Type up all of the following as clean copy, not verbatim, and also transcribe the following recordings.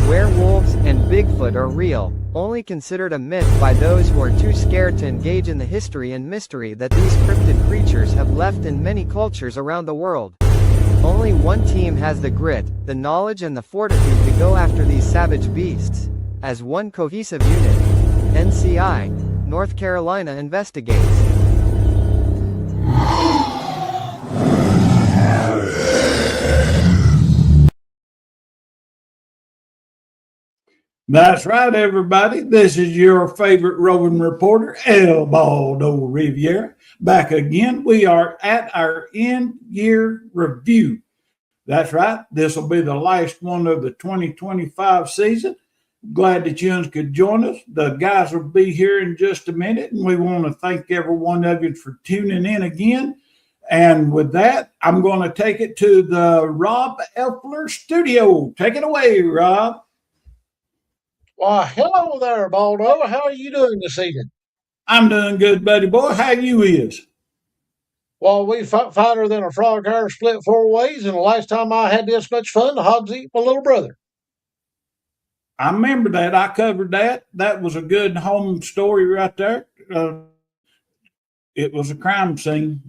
Werewolves and Bigfoot are real, only considered a myth by those who are too scared to engage in the history and mystery that these cryptid creatures have left in many cultures around the world. Only one team has the grit, the knowledge and the fortitude to go after these savage beasts. As one cohesive unit, NCI, North Carolina investigates. That's right, everybody. This is your favorite roving reporter, El Baldo Riviera. Back again. We are at our end-year review. That's right. This will be the last one of the 2025 season. Glad that you could join us. The guys will be here in just a minute, and we want to thank every one of you for tuning in again. And with that, I'm going to take it to the Rob Elfler studio. Take it away, Rob. Well, hello there, Baldo. How are you doing this evening? I'm doing good, buddy boy. How you is? Well, we finer than a frog hair split 4 ways, and the last time I had this much fun, the hogs eat my little brother. I remember that. I covered that. That was a good home story right there. It was a crime scene,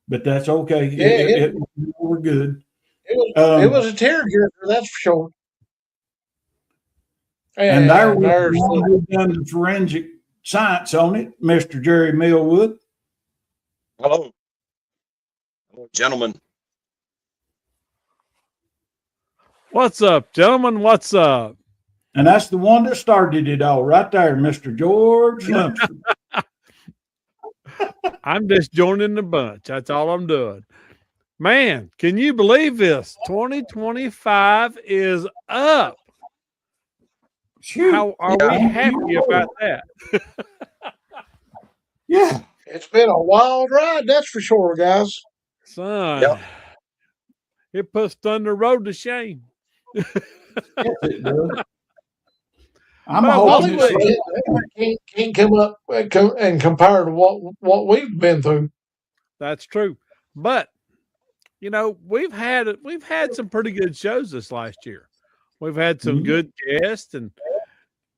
but that's okay. Yeah, we're good. It was a tearjerker, that's for sure. And there was one who done the forensic science on it, Mr. Jerry Millwood. Hello. Hello, gentlemen. What's up, gentlemen? What's up? And that's the one that started it all right there, Mr. George Lumpster. I'm just joining the bunch. That's all I'm doing. Man, can you believe this? 2025 is up. How are we happy about that? Yeah. It's been a wild ride, that's for sure, guys. Son, Yep. It puts Thunder Road to shame. Yes, it does. I'm Hollywood hoping can't come up and compare to what we've been through. That's true. But, you know, we've had some pretty good shows this last year. We've had some good guests, and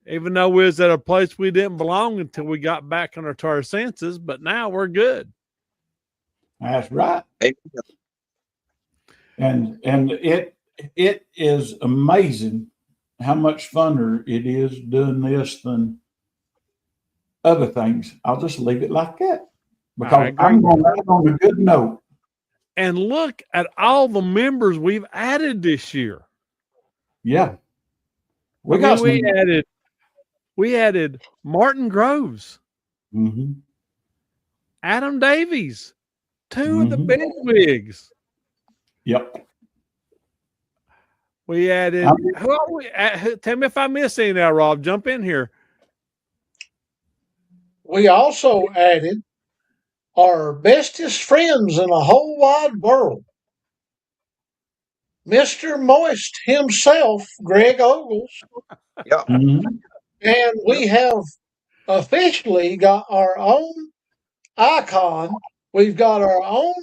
even though we was at a place we didn't belong until we got back to our senses, but now we're good. That's right. And it is amazing how much funner it is doing this than other things. I'll just leave it like that because I'm going to end on a good note. And look at all the members we've added this year. Yeah. We added Martin Groves, Adam Davies, 2 of the big wigs. Yep. We added, tell me if I miss any now, Rob. Jump in here. We also added our bestest friends in the whole wide world, Mr. Moist himself, Greg Ogles. Yeah. And we have officially got our own icon. We've got our own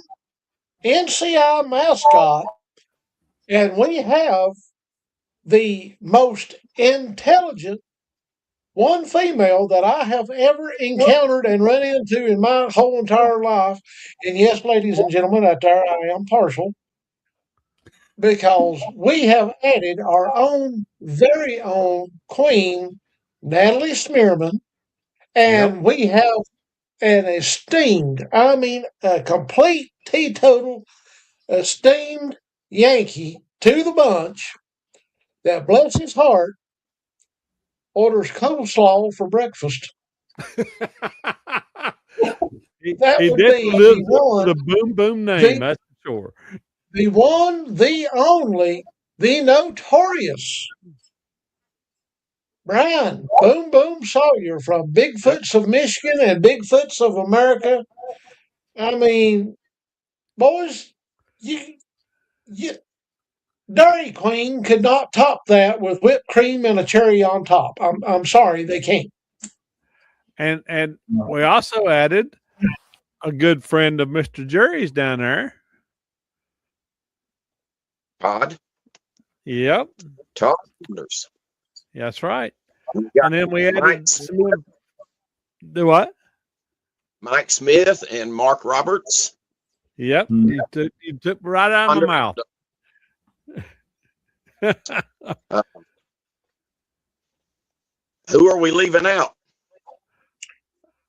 NCI mascot, and we have the most intelligent one female that I have ever encountered and run into in my whole entire life. And yes, ladies and gentlemen, out there, I am partial, because we have added our own, very own queen, Natalie Smearman, and we have an esteemed, a complete teetotal, esteemed Yankee to the bunch that, bless his heart, orders coleslaw for breakfast. He definitely lives with the boom boom name, that's for sure. The one, the only, the notorious Brian Boom Boom Sawyer from Bigfoots of Michigan and Bigfoots of America. I mean, boys, you Dairy Queen could not top that with whipped cream and a cherry on top. I'm sorry, they can't. And we also added a good friend of Mr. Jerry's down there. Todd. Yep. Todd Sanders. That's right. We got And then we Mike added some more. Do what? Mike Smith and Mark Roberts. Yep. You took right out of my mouth. Who are we leaving out?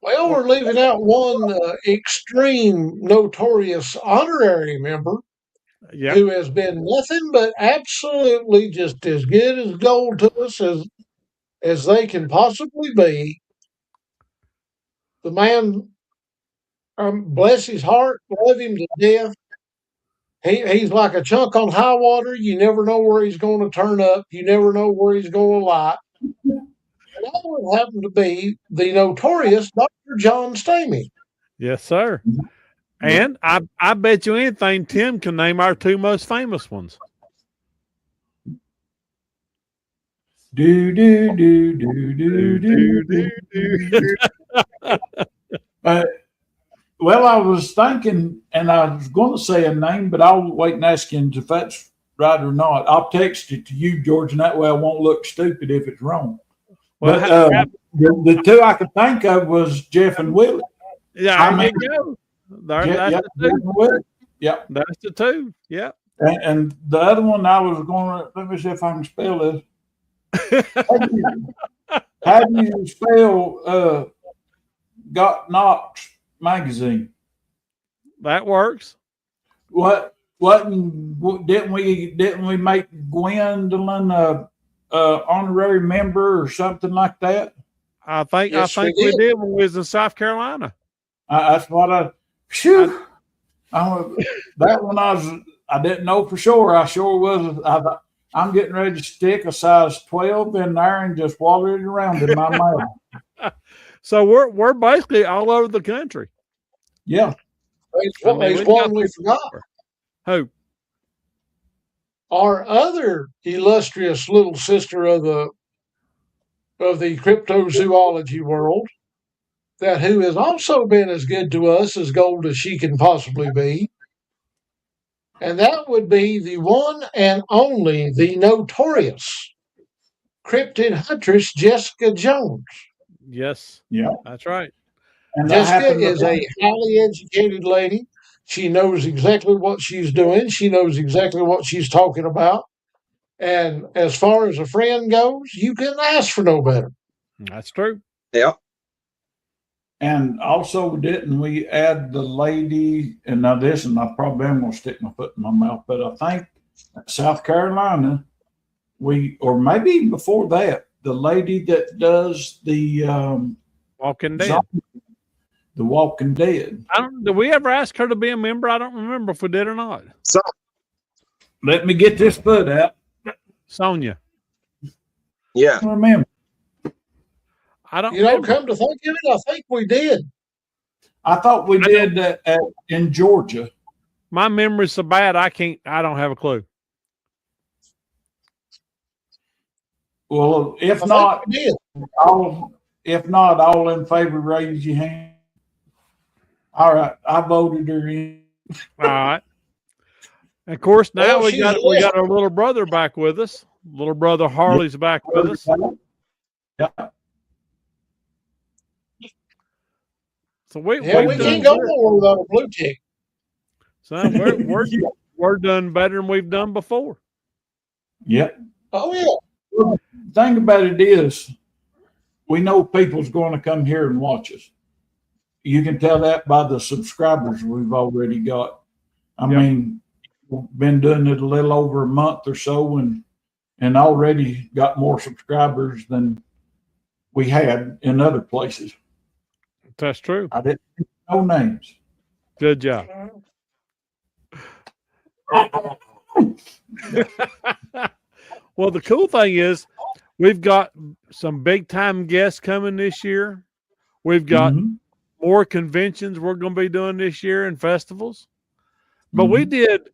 Well, we're leaving out one extreme notorious honorary member Yep. who has been nothing but absolutely just as good as gold to us as they can possibly be. The man, bless his heart, love him to death. He's like a chunk on high water. You never know where he's going to turn up. You never know where he's going to lie. And that would happen to be the notorious Dr. John Stamey. Yes, sir. And I bet you anything, Tim can name our two most famous ones. Do do do do do do do. Well, I was thinking, and I was going to say a name, but I'll wait and ask him if that's right or not. I'll text it to you, George, and that way I won't look stupid if it's wrong. Well, But the two I could think of was Jeff and Willie. yeah, there you go. That's the two. Yep. That's the two. Yep. And the other one I was going to, let me see if I can spell this. How do you spell Got Knocked magazine? That works. What didn't we make Gwendolyn a honorary member or something like that? I think Yes, we did when we was in South Carolina. That's what that one I didn't know for sure. I sure was. I'm getting ready to stick a size 12 in there and just water it around in my mouth. So we're basically all over the country. Yeah. There's one we forgot. Who? Our other illustrious little sister of the cryptozoology world, that who has also been as good to us as gold as she can possibly be. And that would be the one and only, the notorious cryptid huntress, Jessica Jones. Yes. Yeah. That's right. And Jessica is a highly educated lady. She knows exactly what she's doing. She knows exactly what she's talking about. And as far as a friend goes, you couldn't ask for no better. That's true. Yeah. And also, didn't we add the lady? And now this, and I probably am going to stick my foot in my mouth, but I think South Carolina, or maybe even before that, the lady that does the Walking Dead. The Walking Dead. Did we ever ask her to be a member? I don't remember if we did or not. So Let me get this foot out. Sonia. yeah. I remember. I don't. Come to think of it, I think we did. I thought we did in Georgia. My memory's so bad. I don't have a clue. Well, if I not, think we did. all in favor, raise your hand. All right, I voted her in. All right. And of course, now Well, we got our little brother back with us. Little brother Harley's back with us. Yeah. So we can't go nowhere without a blue tick. So we're done better than we've done before. Yep. Oh yeah. The thing about it is, we know people's going to come here and watch us. You can tell that by the subscribers we've already got. I mean, we've been doing it a little over a month or so, and already got more subscribers than we had in other places. That's true. I didn't know names. Good job. Well, the cool thing is we've got some big time guests coming this year. We've got more conventions we're going to be doing this year and festivals. But we did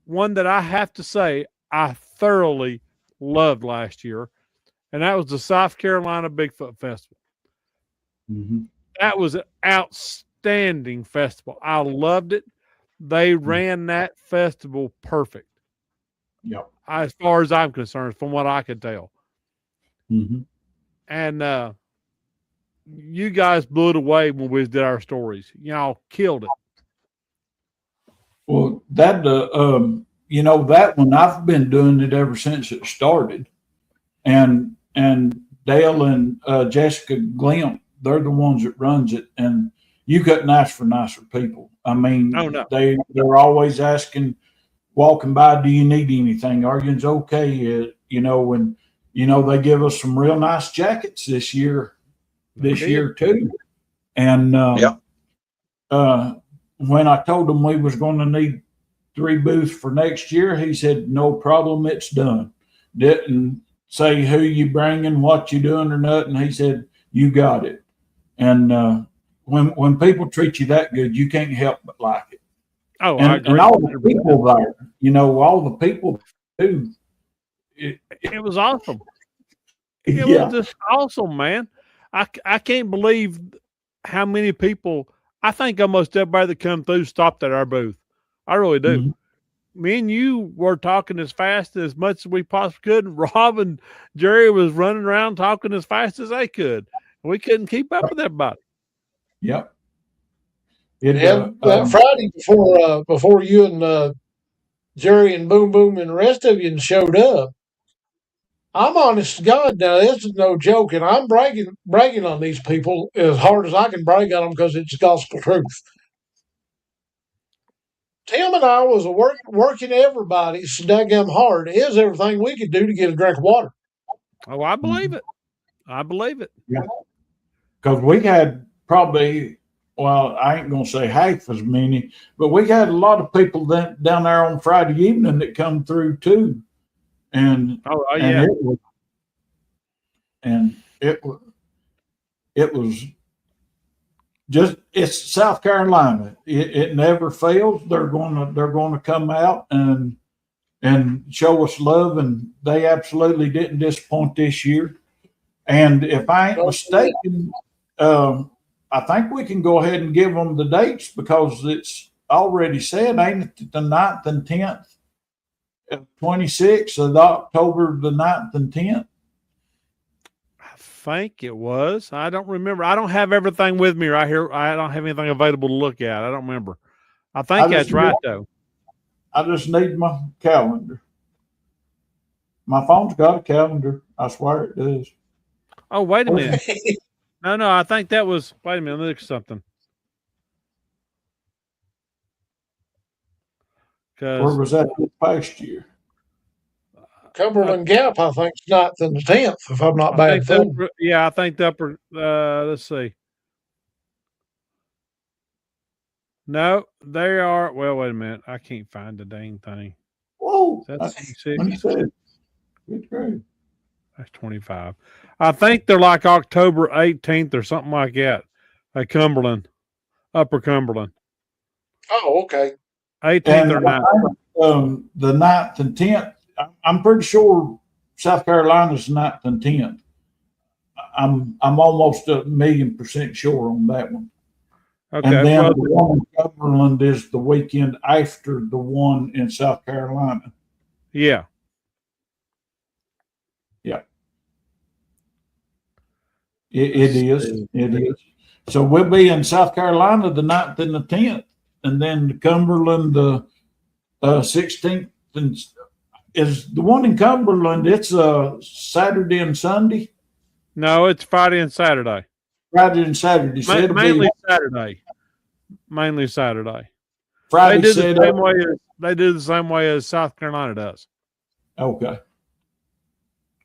one that I have to say I thoroughly loved last year, and that was the South Carolina Bigfoot Festival. That was an outstanding festival. I loved it. They ran that festival perfect. Yep. As far as I'm concerned, from what I could tell. And you guys blew it away when we did our stories. Y'all killed it. Well, that that one, I've been doing it ever since it started, and Dale and Jessica Glimp, they're the ones that runs it, and you couldn't ask for nicer people. I mean, Oh, no. they're always asking, walking by, do you need anything? Are you okay? And they give us some real nice jackets this year too. And when I told him we was going to need 3 booths for next year, he said, no problem, it's done. Didn't say who you bringing, what you doing or nothing. He said, you got it. And when people treat you that good, you can't help but like it. Oh, and, I agree. And all the people there, all the people too. It was awesome. It was just awesome, man. I can't believe how many people. I think almost everybody that come through stopped at our booth. I really do. Mm-hmm. Me and you were talking as fast as much as we possibly could. Rob and Jerry was running around talking as fast as they could. We couldn't keep up with everybody. Yep. Friday before you and Jerry and Boom Boom and the rest of you showed up, I'm honest to God now, this is no joke, and I'm bragging on these people as hard as I can brag on them because it's gospel truth. Tim and I was working everybody so daggum hard. It is everything we could do to get a drink of water. Oh, I believe it. I believe it. Yeah. Because we had probably, well, I ain't going to say half as many, but we had a lot of people down there on Friday evening that come through too. And yeah. It was just, it's South Carolina. It never fails. They're going to come out and show us love, and they absolutely didn't disappoint this year. And if I ain't mistaken, I think we can go ahead and give them the dates because it's already said, ain't it, the 9th and 10th? 26th of October, the 9th and 10th. I think it was. I don't remember. I don't have everything with me right here. I don't have anything available to look at. I don't remember. I think that's right, though. I just need my calendar. My phone's got a calendar. I swear it does. Oh, wait a minute. No, I think that was, wait a minute, look at something. Where was that this past year? Cumberland Gap, I think, is 9th and the 10th, if I'm not bad. I think the upper, let's see. No, they are, well, wait a minute. I can't find the dang thing. Whoa. That's 26. Good grade. That's 25. I think they're like October 18th or something like that at Cumberland, Upper Cumberland. Oh, okay. 18th or 9th. The 9th and 10th, I'm pretty sure South Carolina's 9th and 10th. I'm almost 1,000,000% sure on that one. Okay. And then the one in Cumberland is the weekend after the one in South Carolina. Yeah. Yeah. It is. It is. So we'll be in South Carolina the 9th and the 10th, and then Cumberland the 16th. And is the one in Cumberland? It's Saturday and Sunday. No, it's Friday and Saturday. Friday and Saturday. So mainly Saturday. Mainly Saturday. Friday. They do the same way as South Carolina does. Okay.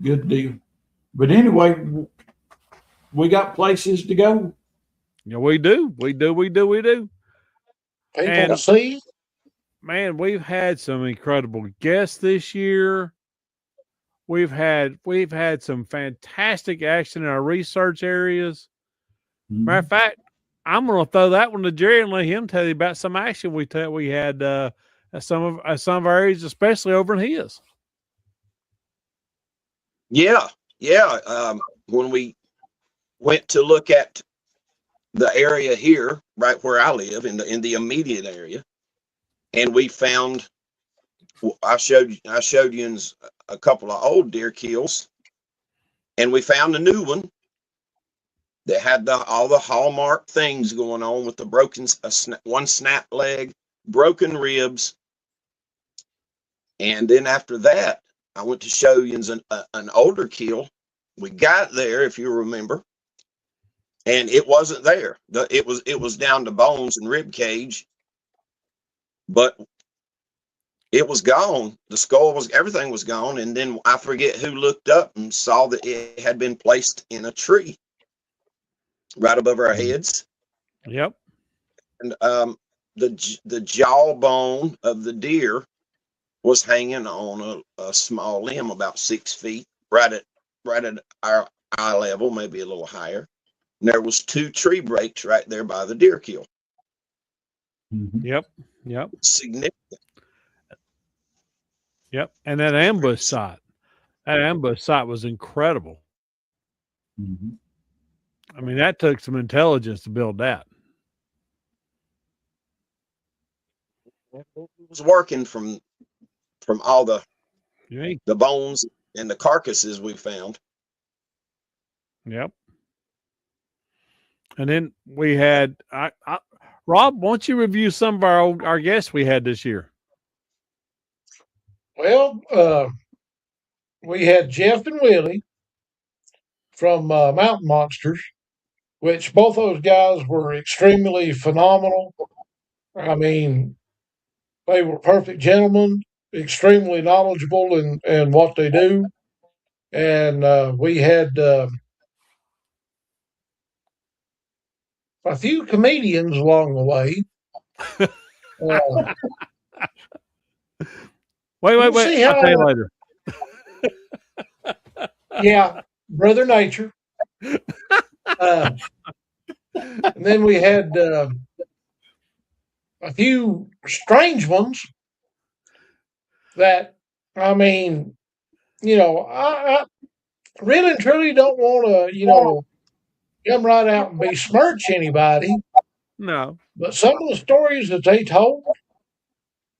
Good deal. But anyway, we got places to go. Yeah, we do. People to see. Man, we've had some incredible guests this year. We've had some fantastic action in our research areas. Mm-hmm. Matter of fact, I'm going to throw that one to Jerry and let him tell you about some action we had at some of our areas, especially over in his. Yeah. When we went to look at the area here, right where I live, in the immediate area, and we found, I showed you a couple of old deer kills, And we found a new one that had all the hallmark things going on with the one snap leg, broken ribs. And then after that, I went to show you an older kill. We got there, if you remember, and it wasn't there. It was down to bones and rib cage, but it was gone. The skull everything was gone. And then I forget who looked up and saw that it had been placed in a tree right above our heads. Yep. And the jawbone of the deer was hanging on a small limb about 6 feet, right at our eye level, maybe a little higher. And there was 2 tree breaks right there by the deer kill. Yep. Significant. Yep. And that ambush site was incredible. I mean, that took some intelligence to build that. It was working from all the bones and the carcasses we found. Yep. And then we had Rob, why don't you review some of our guests we had this year? Well, we had Jeff and Willie from Mountain Monsters, which both those guys were extremely phenomenal. I mean, they were perfect gentlemen, extremely knowledgeable in what they do. And we had a few comedians along the way. Wait. I'll tell you later. Yeah, Brother Nature. And then we had a few strange ones that, I mean, I really and truly don't want to, come right out and besmirch anybody. No. But some of the stories that they told,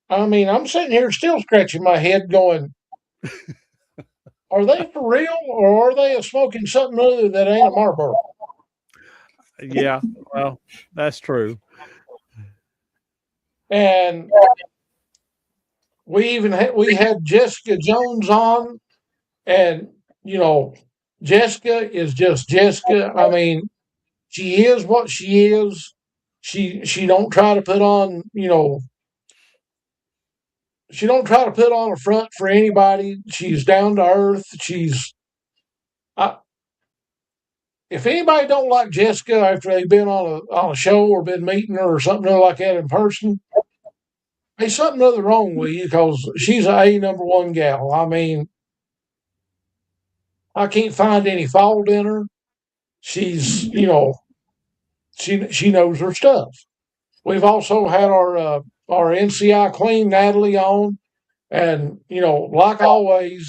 I mean, I'm sitting here still scratching my head going, are they for real or are they smoking something other that ain't a Marlboro? Yeah, well, that's true. And we had Jessica Jones on, and Jessica is just Jessica. I mean, she is what she is. She don't try to put on she don't try to put on a front for anybody. She's down to earth. If anybody don't like Jessica after they've been on a show or been meeting her or something like that in person, there's something other wrong with you because she's a number one gal. I mean, I can't find any fault in her. She's she knows her stuff. We've also had our NCI Queen Natalie on, and like always,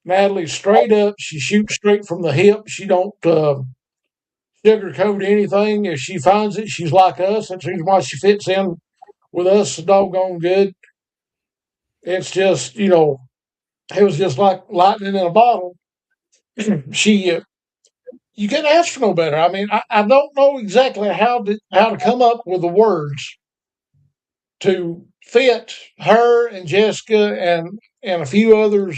Natalie's straight up. She shoots straight from the hip. She don't sugarcoat anything. If she finds it, she's like us. That's the reason why she fits in with us so doggone good. It's just, it was just like lightning in a bottle. You couldn't ask for no better. I mean, I don't know exactly how to come up with the words to fit her and Jessica and a few others.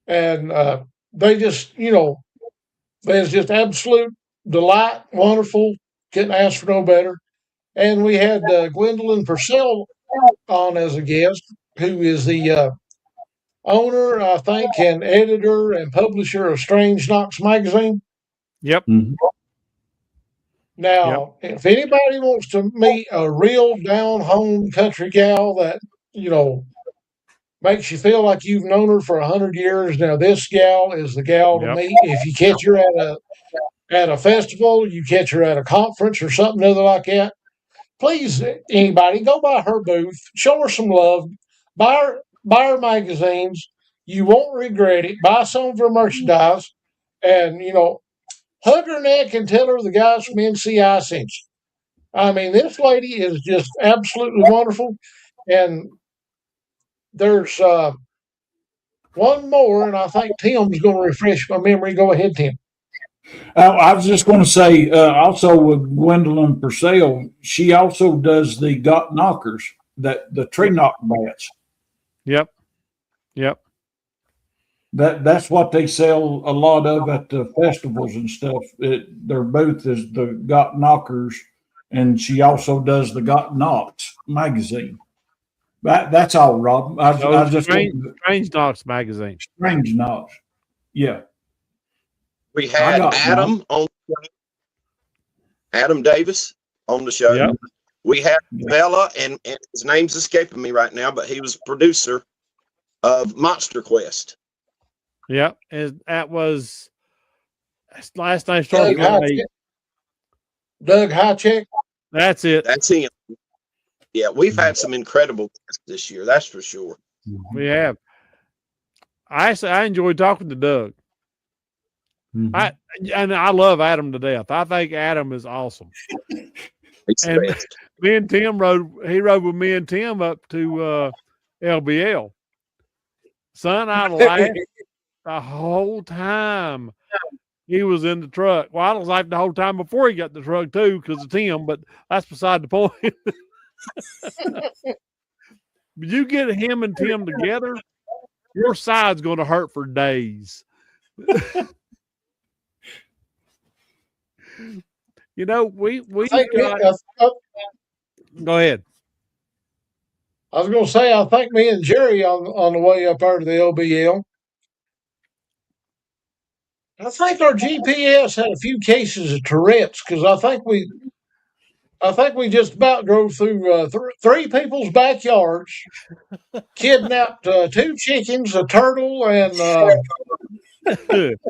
And they just, there's just absolute delight, wonderful. Couldn't ask for no better. And we had Gwendolyn Purcell on as a guest, who is the owner, I think, and editor and publisher of Strange Knocks magazine. Yep. Now, if anybody wants to meet a real down-home country gal that, makes you feel like you've known her for 100 years, now this gal is the gal to meet. If you catch her at a festival, you catch her at a conference or something other like that, please, anybody, go by her booth, show her some love, buy her magazines. You won't regret it. Buy some of her merchandise, and hug her neck and tell her the guys from NCI sent you. I mean, this lady is just absolutely wonderful, and there's one more, and I think Tim's going to refresh my memory. Go ahead, Tim. I was just going to say, also with Gwendolyn Purcell, she also does the got knockers, that the tree knock bats. Yep. Yep. That's what they sell a lot of at the festivals and stuff. Their booth is the got knockers, and she also does the got knocks magazine. That's all, Rob. I just Strange Knocks magazine. Strange Knocks. Yeah. We had Adam on Adam Davis on the show. Yep. We had Bella, and his name's escaping me right now, but he was producer of Monster Quest. Yep. And that was last night. Doug Highcheck. That's it. That's him. Yeah, we've had some incredible guests this year, that's for sure. We have. I enjoyed talking to Doug. Mm-hmm. I love Adam to death. I think Adam is awesome. And me and Tim rode with me and Tim up to LBL. Son, I laughed the whole time he was in the truck. Well, I was like the whole time before he got in the truck too, because of Tim, but that's beside the point. But you get him and Tim together, your side's going to hurt for days. You know, we got. Go ahead. I was going to say, I think me and Jerry on the way up there to the LBL. I think our GPS had a few cases of Tourette's, because I think we just about drove through three people's backyards, kidnapped 2 chickens, a turtle, and I think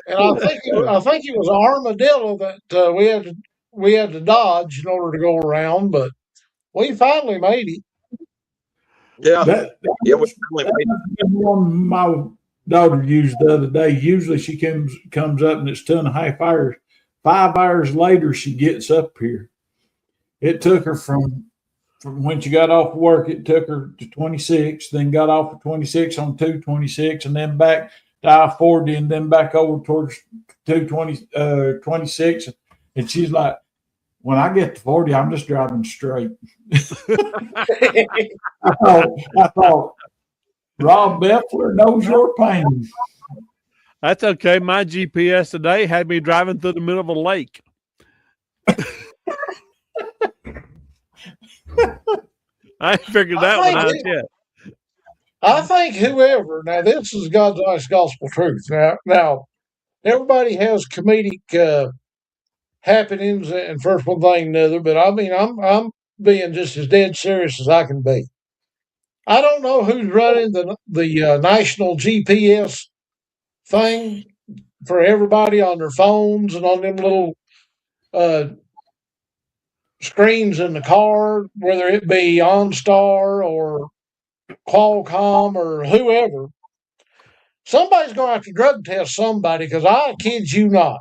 it was an armadillo that we had to dodge in order to go around, but we finally made it. Yeah, we finally made it. One my daughter used the other day. Usually she comes up and it's 2.5 hours. 5 hours later she gets up here. It took her from when she got off work, it took her to 26, then got off at 26 on 226, and then back to I-40, and then back over towards 26. And she's like, when I get to 40, I'm just driving straight. I thought, Rob Beffler knows your pain. That's okay. My GPS today had me driving through the middle of a lake. I ain't figured that one out yet. I think whoever, now this is God's honest gospel truth. Now everybody has comedic happenings and first one thing and another, but I mean, I'm being just as dead serious as I can be. I don't know who's running the national GPS thing for everybody on their phones and on them little screens in the car, whether it be OnStar or Qualcomm or whoever. Somebody's going to have to drug test somebody, because I kid you not.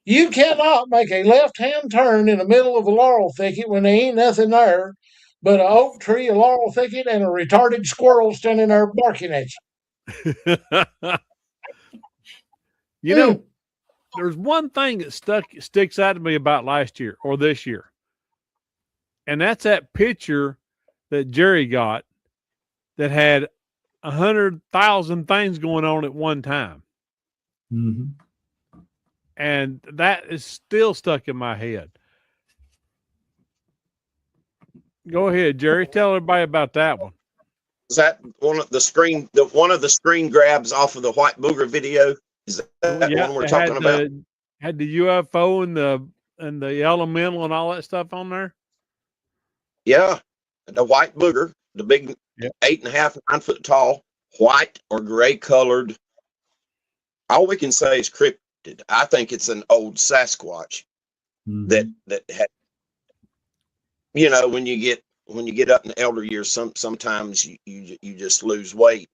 You cannot make a left-hand turn in the middle of a laurel thicket when there ain't nothing there but an oak tree, a laurel thicket, and a retarded squirrel standing there barking at you. You know, there's one thing that sticks out to me about last year or this year, and that's that picture that Jerry got that had 100,000 things going on at one time. Mm-hmm. And that is still stuck in my head. Go ahead, Jerry. Tell everybody about that one. Is that one of the screen grabs off of the White Booger video? Is that one we're talking about? Had the UFO and the elemental and all that stuff on there? Yeah. The White Booger, the big 8.5, 9 foot tall, white or gray colored. All we can say is cryptid. I think it's an old Sasquatch that had, you know, when you get up in elder years, sometimes you just lose weight.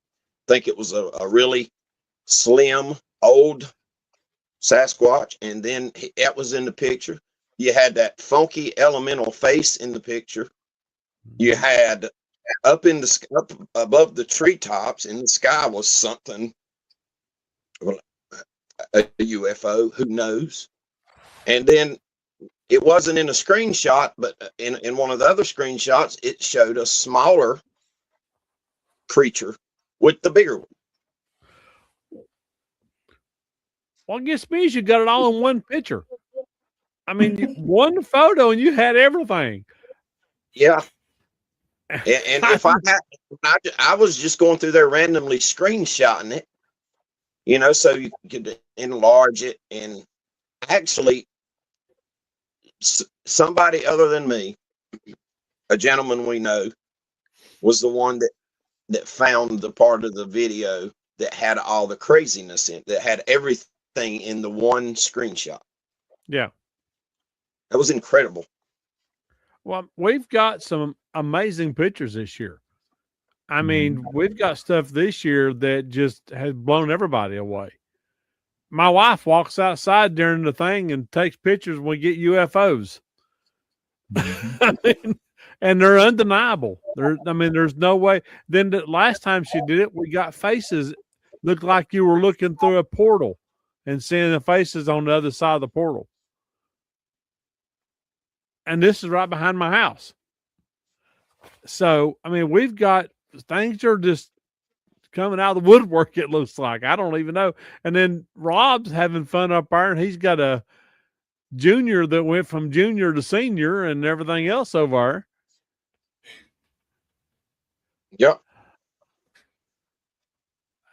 I think it was a really slim old Sasquatch, and then that was in the picture. You had that funky elemental face in the picture. You had up above the treetops in the sky was something Well, a UFO, who knows? And then it wasn't in a screenshot, but in one of the other screenshots, it showed a smaller creature with the bigger one. Well, I guess means you got it all in one picture. I mean, one photo and you had everything. Yeah. And if I was just going through there randomly screenshotting it, you know, so you could enlarge it. And actually, somebody other than me, a gentleman we know, was the one that found the part of the video that had all the craziness in it, that had everything in the one screenshot. Yeah. That was incredible. Well, we've got some amazing pictures this year. I mean, we've got stuff this year that just has blown everybody away. My wife walks outside during the thing and takes pictures when we get UFOs. I mean, and they're undeniable. There's no way. Then the last time she did it, we got faces looked like you were looking through a portal and seeing the faces on the other side of the portal. And this is right behind my house. So, I mean, we've got things are just coming out of the woodwork, it looks like. I don't even know. And then Rob's having fun up there, and he's got a junior that went from junior to senior and everything else over there. Yep.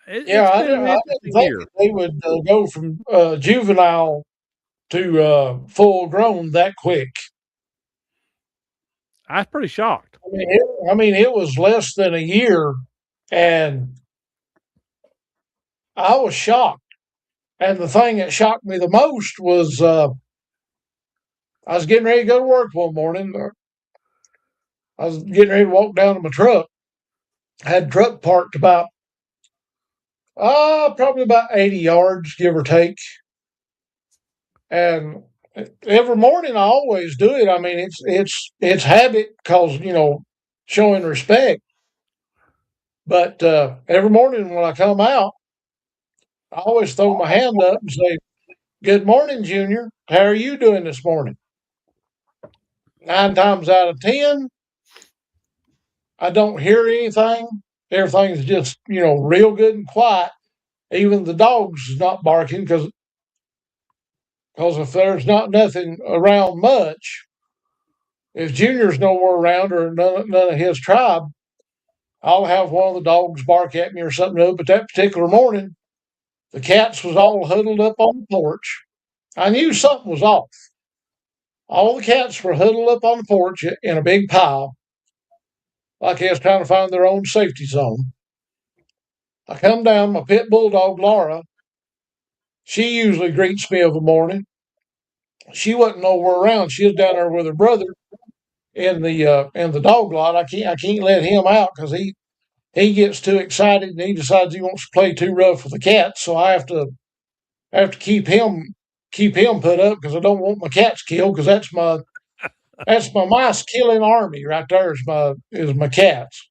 I didn't think they would go from juvenile to full grown that quick. I was pretty shocked. I mean, it was less than a year, and I was shocked. And the thing that shocked me the most was I was getting ready to go to work one morning. I was getting ready to walk down to my truck. I had a truck parked about probably about 80 yards, give or take. And every morning I always do it. I mean, it's habit because, you know, showing respect. But every morning when I come out, I always throw my hand up and say, "Good morning, Junior. How are you doing this morning?" 9 times out of 10, I don't hear anything. Everything's just, you know, real good and quiet. Even the dogs is not barking because if there's not nothing around much, if Junior's nowhere around or none of his tribe, I'll have one of the dogs bark at me or something. But that particular morning, the cats was all huddled up on the porch. I knew something was off. All the cats were huddled up on the porch in a big pile, like they was trying to find their own safety zone. I come down, my pit bulldog, Laura, she usually greets me of a morning. She wasn't nowhere around. She was down there with her brother in the dog lot. I can't let him out because he gets too excited and he decides he wants to play too rough with the cats. So I have to keep him put up because I don't want my cats killed because that's my mice killing army right there is my cats.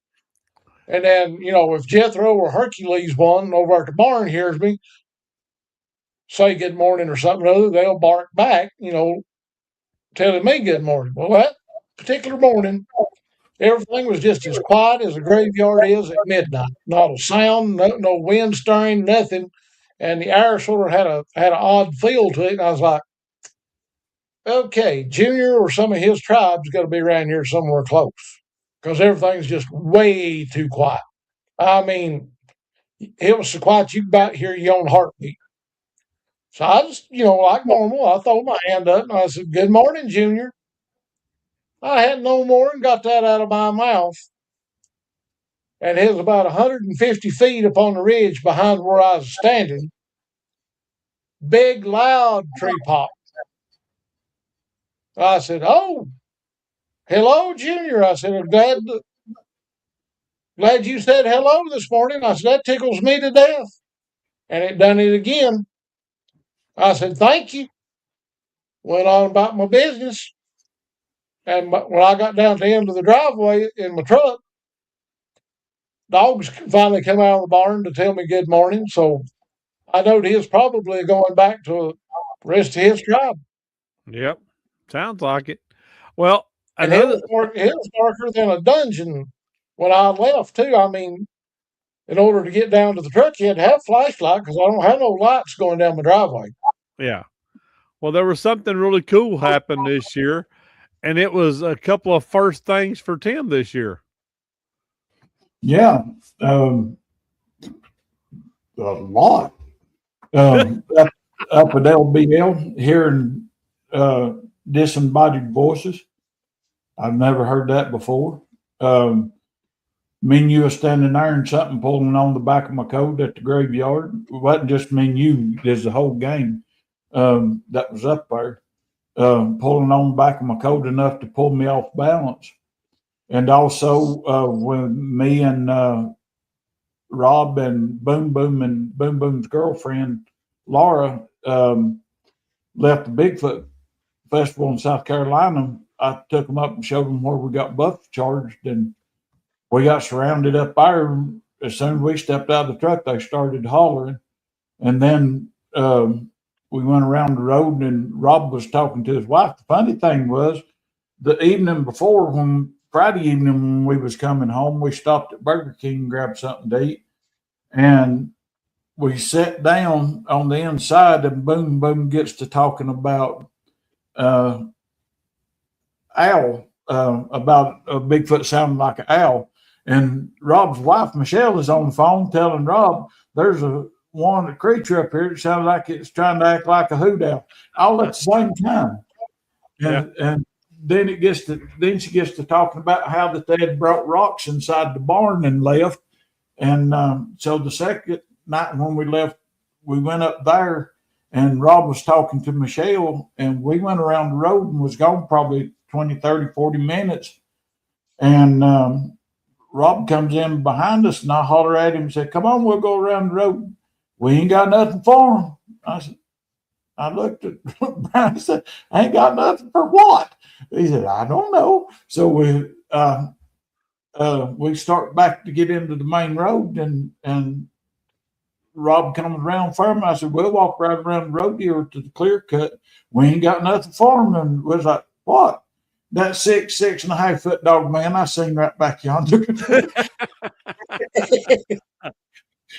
And then, you know, if Jethro or Hercules one over at the barn hears me say good morning or something or other, they'll bark back, you know, telling me good morning. Well, that particular morning, everything was just as quiet as a graveyard is at midnight. Not a sound, no wind stirring, nothing. And the air sort of had an odd feel to it. And I was like, okay, Junior or some of his tribe's got to be around here somewhere close because everything's just way too quiet. I mean, it was so quiet you could about hear your own heartbeat. So I just, you know, like normal, I threw my hand up and I said, "Good morning, Junior." I had no more and got that out of my mouth. And it was about 150 feet up on the ridge behind where I was standing. Big, loud tree pop. I said, "Oh, hello, Junior." I said, "I'm glad you said hello this morning." I said, "That tickles me to death." And it done it again. I said, "Thank you." Went on about my business. And when I got down to the end of the driveway in my truck, dogs finally come out of the barn to tell me good morning. So I know he is probably going back to the rest of his tribe. Yep. Sounds like it. Well, And another it was darker than a dungeon when I left too. I mean, in order to get down to the truck, you had to have a flashlight because I don't have no lights going down the driveway. yeah. Well, there was something really cool happened this year, and it was a couple of first things for Tim this year. Yeah, a lot. Up at LBL, hearing disembodied voices. I've never heard that before. Me and you were standing there and something pulling on the back of my coat at the graveyard. It wasn't just me and you, there's the whole gang that was up there, pulling on the back of my coat enough to pull me off balance. And also when me and Rob and Boom Boom's girlfriend, Laura, left the Bigfoot Festival in South Carolina, I took them up and showed them where we got buff charged, and we got surrounded up there. As soon as we stepped out of the truck, they started hollering. And then we went around the road, and Rob was talking to his wife. The funny thing was, the evening before, Friday evening when we was coming home, we stopped at Burger King and grabbed something to eat. And we sat down on the inside, and Boom gets to talking about owl, about a Bigfoot sounding like an owl. And Rob's wife, Michelle, is on the phone telling Rob, there's a creature up here that sounds like it's trying to act like a hoot owl, all at the same time. And then she gets to talking about how that they had brought rocks inside the barn and left. And so the second night when we left, we went up there, and Rob was talking to Michelle, and we went around the road and was gone probably 20, 30, 40 minutes. And Rob comes in behind us, and I holler at him and said, come on, we'll go around the road. We ain't got nothing for him. I looked at Brian and said, I ain't got nothing for what? He said, I don't know. So we start back to get into the main road, and Rob comes around for him. I said, we'll walk right around the road here to the clear cut. We ain't got nothing for him. And was like, what? That 6.5 foot dog man I seen right back yonder.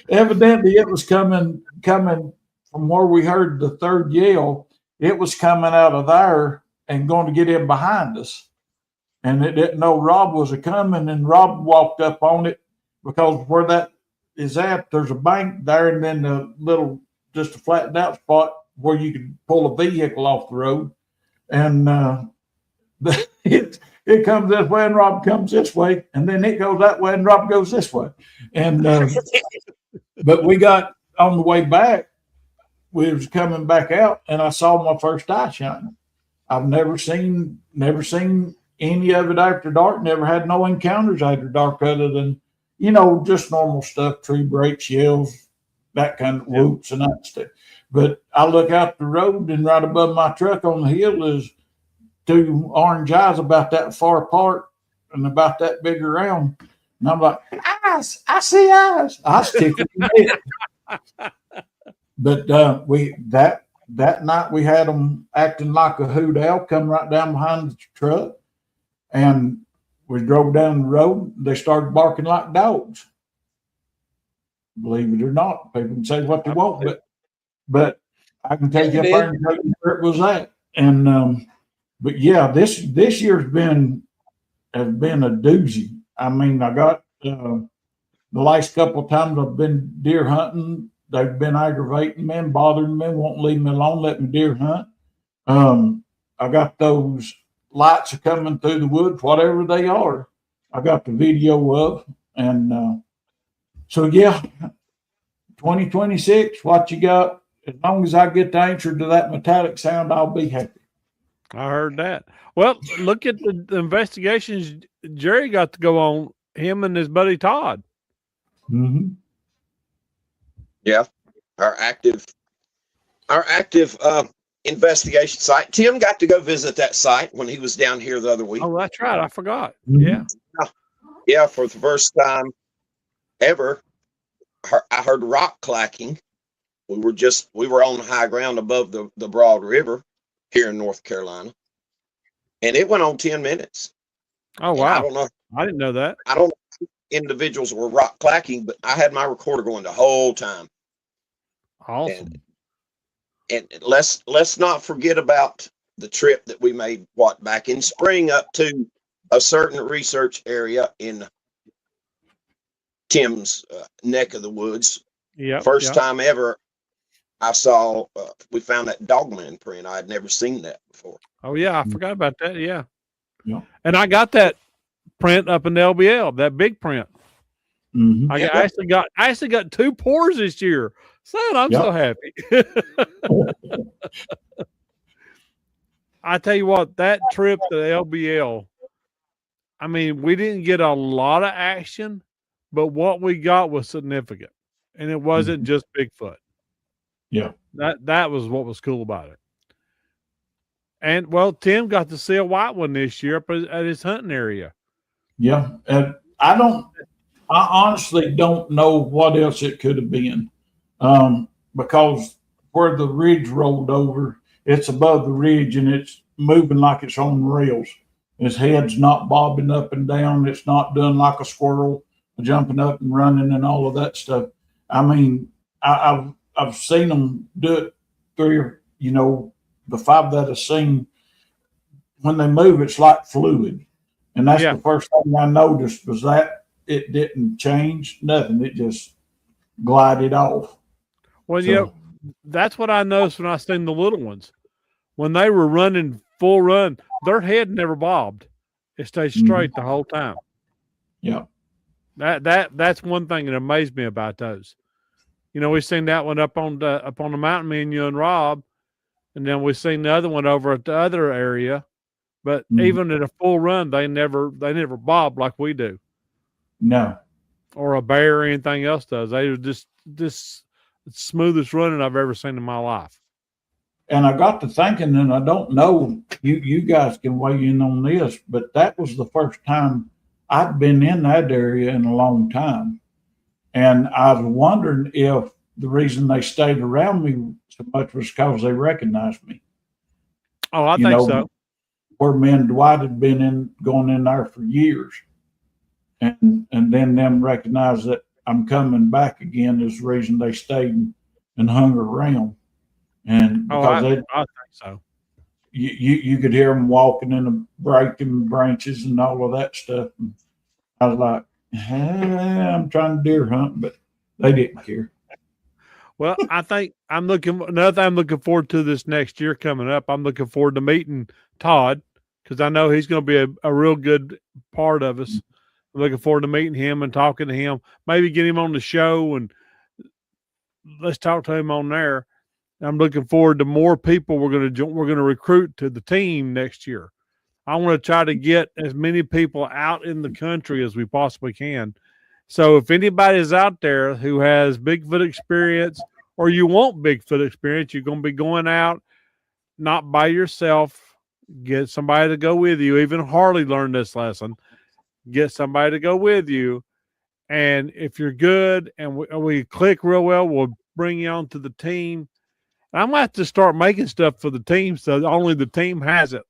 Evidently, it was coming from where we heard the third yell. It was coming out of there and going to get in behind us. And it didn't know Rob was a coming, and Rob walked up on it, because where that is at, there's a bank there, and then a little, just a flattened out spot where you could pull a vehicle off the road. And it comes this way, and Rob comes this way, and then it goes that way, and Rob goes this way. And but we got on the way back, we was coming back out, and I saw my first eye shining. I've never seen any of it after dark, never had no encounters after dark other than, just normal stuff, tree breaks, yells, that kind of whoops and that stuff. But I look out the road, and right above my truck on the hill is two orange eyes about that far apart and about that big around. And I'm like, eyes, I see eyes. I stick it in it. But that night we had them acting like a hoot owl, come right down behind the truck, and we drove down the road. They started barking like dogs. Believe it or not, people can say what they want, but I can take you up there and tell you where it was at. And but yeah, this year's has been a doozy. I mean, I got the last couple of times I've been deer hunting, they've been aggravating me and bothering me, won't leave me alone, let me deer hunt. I got those lights are coming through the woods, whatever they are. I got the video of, and so yeah, 2026, what you got? As long as I get the answer to that metallic sound, I'll be happy. I heard that. Well, look at the investigations Jerry got to go on, him and his buddy Todd. Mm-hmm. Yeah, our active investigation site. Tim got to go visit that site when he was down here the other week. Oh, that's right. I forgot. Mm-hmm. Yeah, for the first time ever, I heard rock clacking we were on high ground above the Broad River here in North Carolina, and it went on 10 minutes. Oh, And wow. I don't know. I didn't know that. I don't know if individuals were rock clacking, but I had my recorder going the whole time. Awesome. And let's not forget about the trip that we made, back in spring up to a certain research area in Tim's neck of the woods. Yeah. First time ever I saw, we found that Dogman print. I had never seen that before. Oh, yeah. I forgot about that. Yeah. Yeah. And I got that print up in the LBL, that big print. Mm-hmm. I actually got 2 pours this year. Son, I'm so happy. I tell you what, that trip to the LBL, I mean, we didn't get a lot of action, but what we got was significant. And it wasn't just Bigfoot. Yeah. That was what was cool about it. And, well, Tim got to see a white one this year up at his hunting area. Yeah. And I honestly don't know what else it could have been. Because where the ridge rolled over, it's above the ridge and it's moving like it's on rails. His head's not bobbing up and down. It's not doing like a squirrel, jumping up and running and all of that stuff. I mean, I've seen them do it the 5 that I've seen, when they move, it's like fluid. And that's the first thing I noticed was that it didn't change nothing. It just glided off. Well, that's what I noticed when I seen the little ones. When they were running full run, their head never bobbed. It stayed straight the whole time. Yeah. That's one thing that amazed me about those. We seen that one up on the mountain, me and you and Rob, and then we seen the other one over at the other area. But even at a full run, they never bob like we do. No. Or a bear or anything else does. They were just the smoothest running I've ever seen in my life. And I got to thinking, and I don't know, you guys can weigh in on this, but that was the first time I'd been in that area in a long time. And I was wondering if the reason they stayed around me so much was because they recognized me. Oh, I think so. Where me and Dwight had been going in there for years. And then them recognize that I'm coming back again is the reason they stayed and hung around. And because I think so. You could hear them walking and breaking branches and all of that stuff. And I was like, I'm trying to deer hunt, but they didn't care. Well, I think another thing I'm looking forward to this next year coming up. I'm looking forward to meeting Todd because I know he's going to be a real good part of us. I'm looking forward to meeting him and talking to him, maybe get him on the show and let's talk to him on there. I'm looking forward to more people we're going to recruit to the team next year. I want to try to get as many people out in the country as we possibly can. So if anybody is out there who has Bigfoot experience or you want Bigfoot experience, you're going to be going out not by yourself. Get somebody to go with you. Even Harley learned this lesson. Get somebody to go with you. And if you're good and we click real well, we'll bring you on to the team. I'm going to have to start making stuff for the team so only the team has it.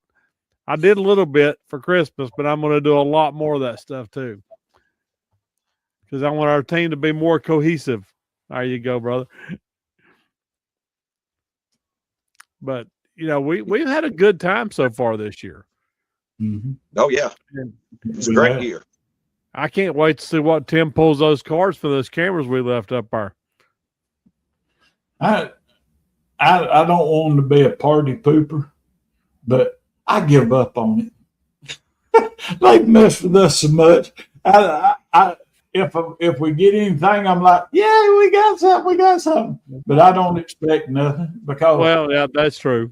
I did a little bit for Christmas, but I'm going to do a lot more of that stuff too. Because I want our team to be more cohesive. There you go, brother. But, we've had a good time so far this year. Mm-hmm. Oh, yeah. It's a great year. I can't wait to see what Tim pulls those cards for those cameras we left up there. I don't want to be a party pooper, but I give up on it. They mess with us so much. If we get anything, I'm like, yeah, we got something. But I don't expect nothing because. Well, yeah, that's true.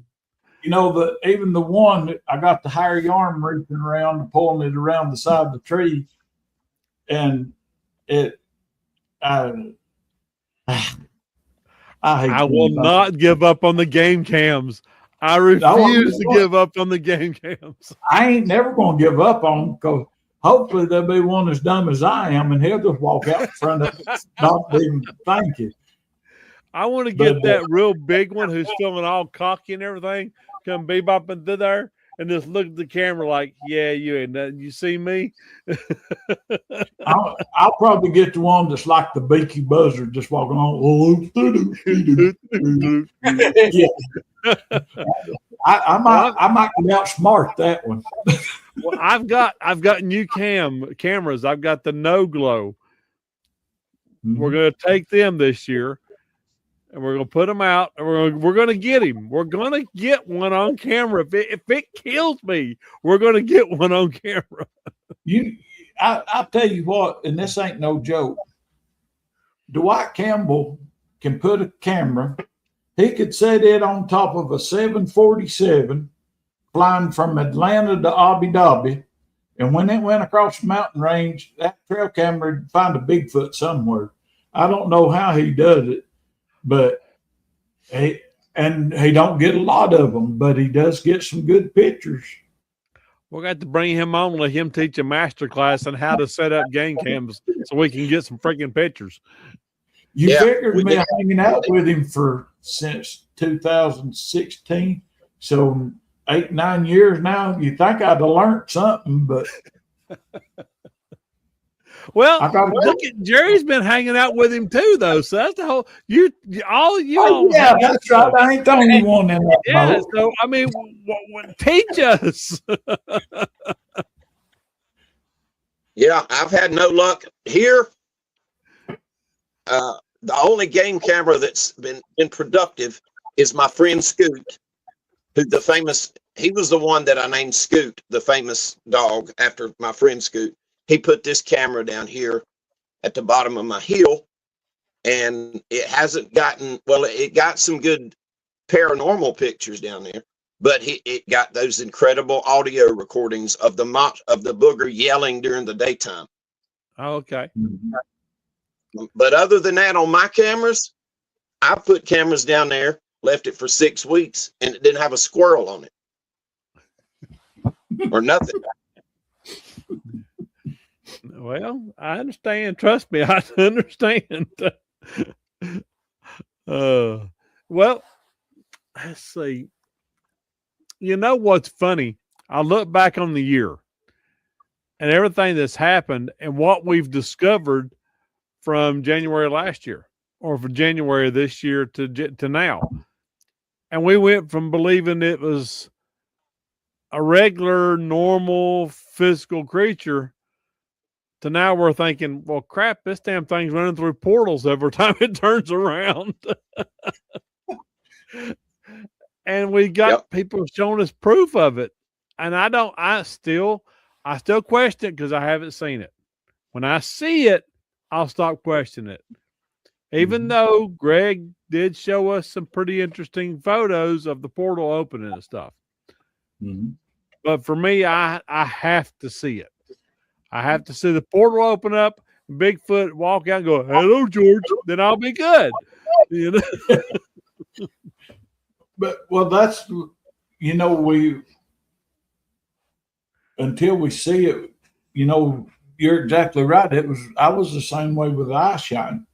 Even the one that I got the hairy arm reaching around and pulling it around the side of the tree, and I will not give up on the game cams. I refuse to give up on the game cams. I ain't never going to give up on them because hopefully there'll be one as dumb as I am and he'll just walk out in front of it, not even thank you. I want to get that real big one who's feeling all cocky and everything, come bebopping through there and just look at the camera like, yeah, you ain't nothing. You see me? I'll probably get the one that's like the beaky buzzard just walking on. Yeah. I might outsmart that one. Well, I've got new cameras. I've got the No Glow. Mm-hmm. We're going to take them this year, and we're going to put them out, and we're going to get him. We're going to get one on camera. If it kills me, we're going to get one on camera. I'll tell you what, and this ain't no joke. Dwight Campbell can put a camera. He could set it on top of a 747 flying from Atlanta to Abu Dhabi. And when it went across the mountain range, that trail camera would find a Bigfoot somewhere. I don't know how he does it, but he don't get a lot of them, but he does get some good pictures. We'll have to bring him on, let him teach a master class on how to set up game cams so we can get some freaking pictures. You figured me hanging out with him since 2016, so 8-9 years now. You think I'd have learned something, but well, look at Jerry's been hanging out with him too, though. So that's the whole yeah, that's right. I ain't the only one in that boat. So I mean, teach us. Yeah, I've had no luck here. The only game camera that's been productive is my friend Scoot, who he was the one that I named Scoot, the famous dog, after my friend Scoot. He put this camera down here at the bottom of my hill, and it hasn't gotten, well, it got some good paranormal pictures down there, but it got those incredible audio recordings of the booger yelling during the daytime. Oh, okay. But other than that, on my cameras, I put cameras down there, left it for 6 weeks, and it didn't have a squirrel on it or nothing. Well, I understand. Trust me, I understand. Well, let's see. You know what's funny? I look back on the year and everything that's happened and what we've discovered from January last year or from January this year to now. And we went from believing it was a regular, normal, physical creature to now we're thinking, well, crap, this damn thing's running through portals every time it turns around. And we got people showing us proof of it. And I still question it because I haven't seen it. When I see it, I'll stop questioning it. Even though Greg did show us some pretty interesting photos of the portal opening and stuff. But for me, I have to see it. I have to see the portal open up, Bigfoot walk out and go, hello, George, then I'll be good. You know? But, well, that's, until we see it, you're exactly right. I was the same way with the eye shine.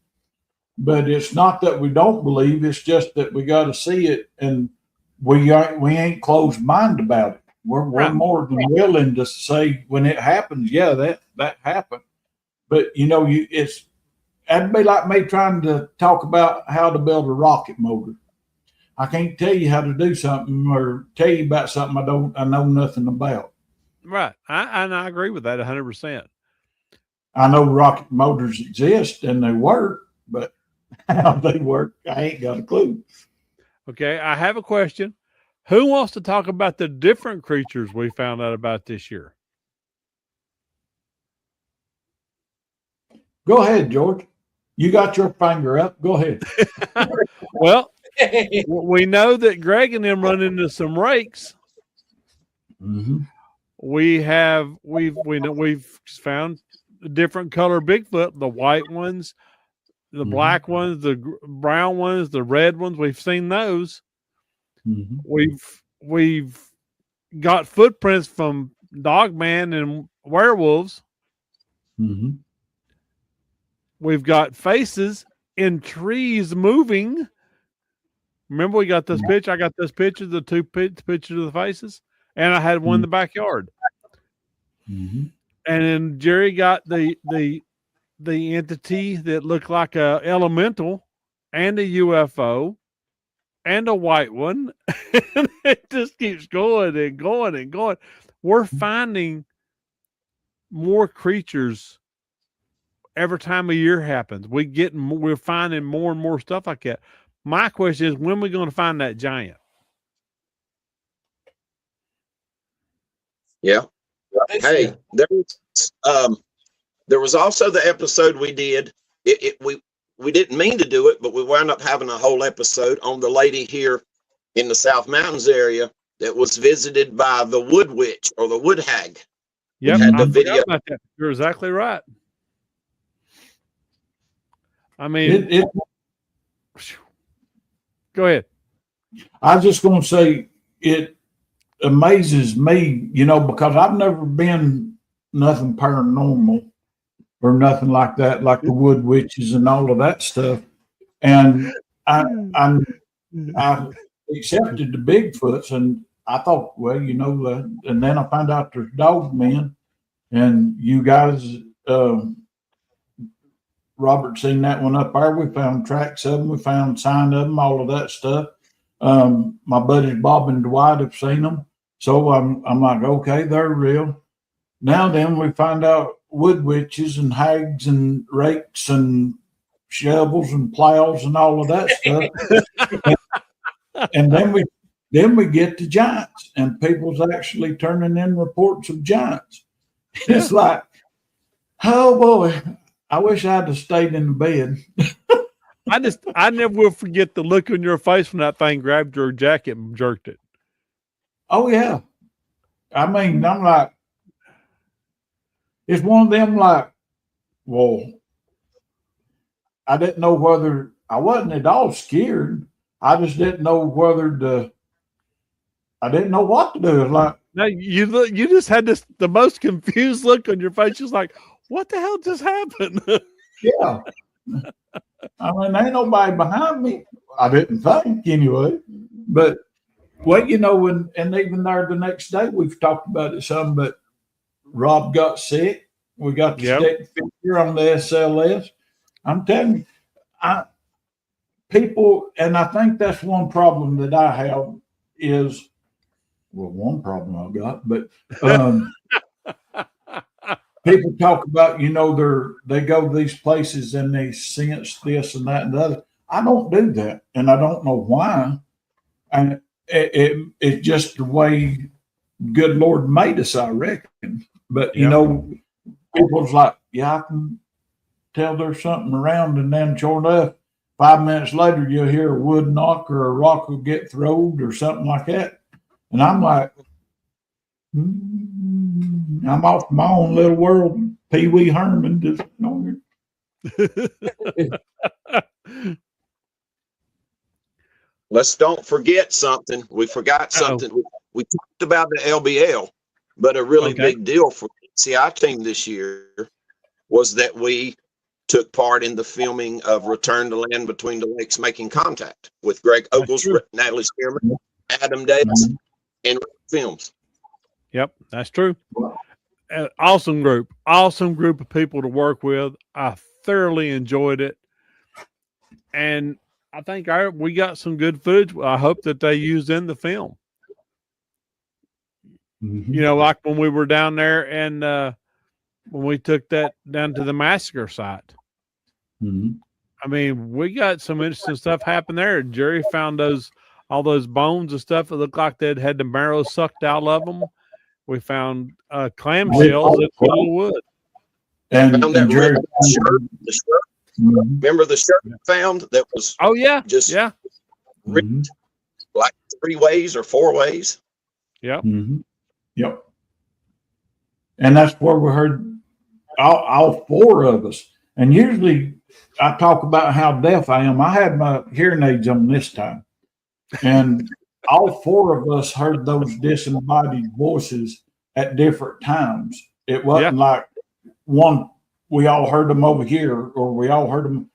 But it's not that we don't believe, it's just that we got to see it, and we ain't closed mind about it. We're more than willing to say when it happens, yeah, that happened. But that'd be like me trying to talk about how to build a rocket motor. I can't tell you how to do something or tell you about something I know nothing about. Right. I agree with that 100%. I know rocket motors exist and they work, but how they work, I ain't got a clue. Okay, I have a question. Who wants to talk about the different creatures we found out about this year? Go ahead, George. You got your finger up. Go ahead. Well, we know that Greg and them run into some rakes. We've found different color Bigfoot, the white ones, the black ones, the brown ones, the red ones. We've seen those. We've got footprints from Dogman and werewolves. We've got faces in trees moving. Remember, we got this picture. I got this picture, the two pictures of the faces, and I had one in the backyard. Mm-hmm. And then Jerry got the entity that looked like a elemental and a UFO and a white one. And it just keeps going and going and going. We're finding more creatures every time a year happens. We're finding more and more stuff like that. My question is, when are we going to find that giant? Yeah. Hey, there was also the episode we did. We didn't mean to do it, but we wound up having a whole episode on the lady here in the South Mountains area that was visited by the wood witch or the wood hag. Yep, had the I video. forgot about that. You're exactly right. I mean, go ahead. I was just going to say it amazes me, because I've never been nothing paranormal or nothing like that, like the wood witches and all of that stuff. And I accepted the Bigfoots, and I thought, well, and then I found out there's dog men, and you guys, Robert seen that one up there. We found tracks of them, we found sign of them, all of that stuff. My buddies Bob and Dwight have seen them, so I'm like, okay, they're real. Now then, we find out wood witches and hags and rakes and shovels and plows and all of that stuff. And then we get to giants, and people's actually turning in reports of giants. It's like, oh boy, I wish I'd have stayed in the bed. I never will forget the look on your face when that thing grabbed your jacket and jerked it. Oh yeah. I mean, I'm like, it's one of them like, well, I didn't know whether I wasn't at all scared. I just didn't know I didn't know what to do. It's like, no, you just had the most confused look on your face. Just like, what the hell just happened? yeah. I mean, ain't nobody behind me. I didn't think anyway. But well, and even there the next day we've talked about it some, but Rob got sick. We got the stick figure on the SLS. I'm telling you, people, and I think that's one problem that I have is, well, one problem I've got, but people talk about, they go to these places and they sense this and that and the other. I don't do that, and I don't know why. And it's just the way good Lord made us, I reckon. But people's like, yeah, I can tell there's something around, and then sure enough, 5 minutes later you'll hear a wood knock or a rock will get thrown or something like that. And I'm like, I'm off my own little world. Pee Wee Herman just Let's don't forget something. We forgot something. We talked about the LBL, but a really big deal for the NCI team this year was that we took part in the filming of Return to Land Between the Lakes, Making Contact with Greg Ogles, Natalie Spearman, Adam Davis, and Films. Yep, that's true. Awesome group of people to work with. I thoroughly enjoyed it, and I think we got some good footage. I hope that they used in the film. Mm-hmm. Like when we were down there and when we took that down to the massacre site. Mm-hmm. I mean, we got some interesting stuff happen there. Jerry found all those bones and stuff that looked like they'd had the marrow sucked out of them. We found clamshells in the wood. And that Jerry, the shirt. Remember the shirt found that was ripped like 3 ways or 4 ways. Yep. Mm-hmm. Yep. And that's where we heard all 4 of us. And usually I talk about how deaf I am. I had my hearing aids on this time. And all 4 of us heard those disembodied voices at different times. It wasn't like one, we all heard them over here, or we all heard them.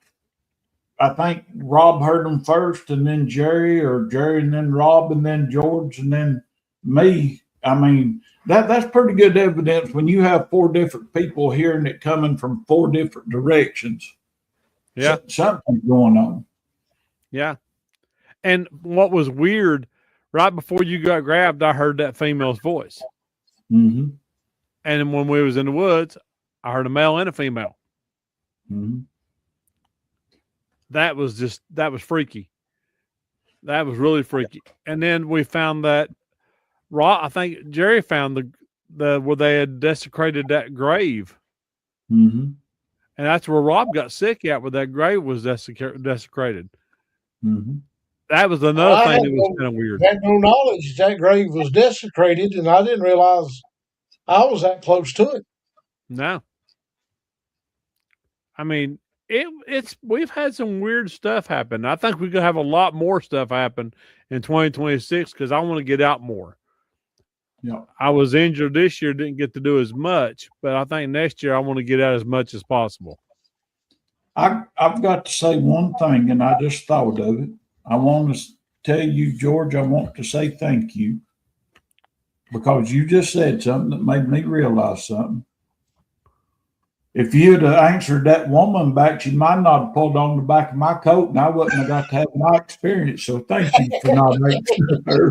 I think Rob heard them first, and then Jerry, or Jerry and then Rob, and then George, and then me. I mean, that's pretty good evidence when you have 4 different people hearing it coming from 4 different directions. Yeah. Something's going on. Yeah. And what was weird, right before you got grabbed, I heard that female's voice. Mm-hmm. And when we was in the woods, I heard a male and a female. Mm-hmm. That was freaky. That was really freaky. And then we found that I think Jerry found the where they had desecrated that grave. Mm-hmm. And that's where Rob got sick at, where that grave was desecrated. Mm-hmm. That was another thing that was kind of weird. I had no knowledge that grave was desecrated, and I didn't realize I was that close to it. No. I mean, we've had some weird stuff happen. I think we're gonna have a lot more stuff happen in 2026 because I want to get out more. Yeah. I was injured this year, didn't get to do as much, but I think next year I want to get out as much as possible. I've got to say one thing, and I just thought of it. I want to tell you, George, I want to say thank you because you just said something that made me realize something. If you'd have answered that woman back, she might not have pulled on the back of my coat, and I wouldn't have got to have my experience. So thank you for not answering her.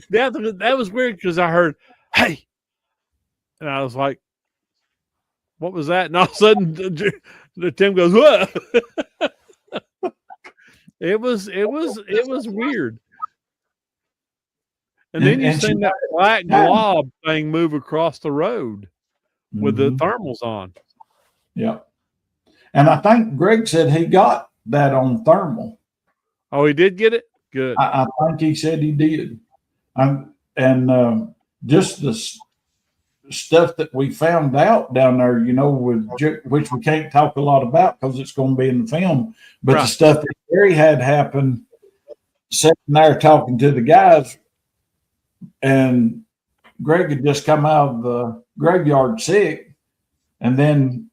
Yeah, that was weird because I heard, "Hey," and I was like, "What was that?" And all of a sudden, Tim goes, "What?" It was weird. And then you seen that black glob thing move across the road with the thermals on. Yeah. And I think Greg said he got that on thermal. Oh, he did get it? Good. I think he said he did. Just the stuff that we found out down there, which we can't talk a lot about because it's going to be in the film, but the stuff that Gary had happen, sitting there talking to the guys, and Greg had just come out of the graveyard sick, and then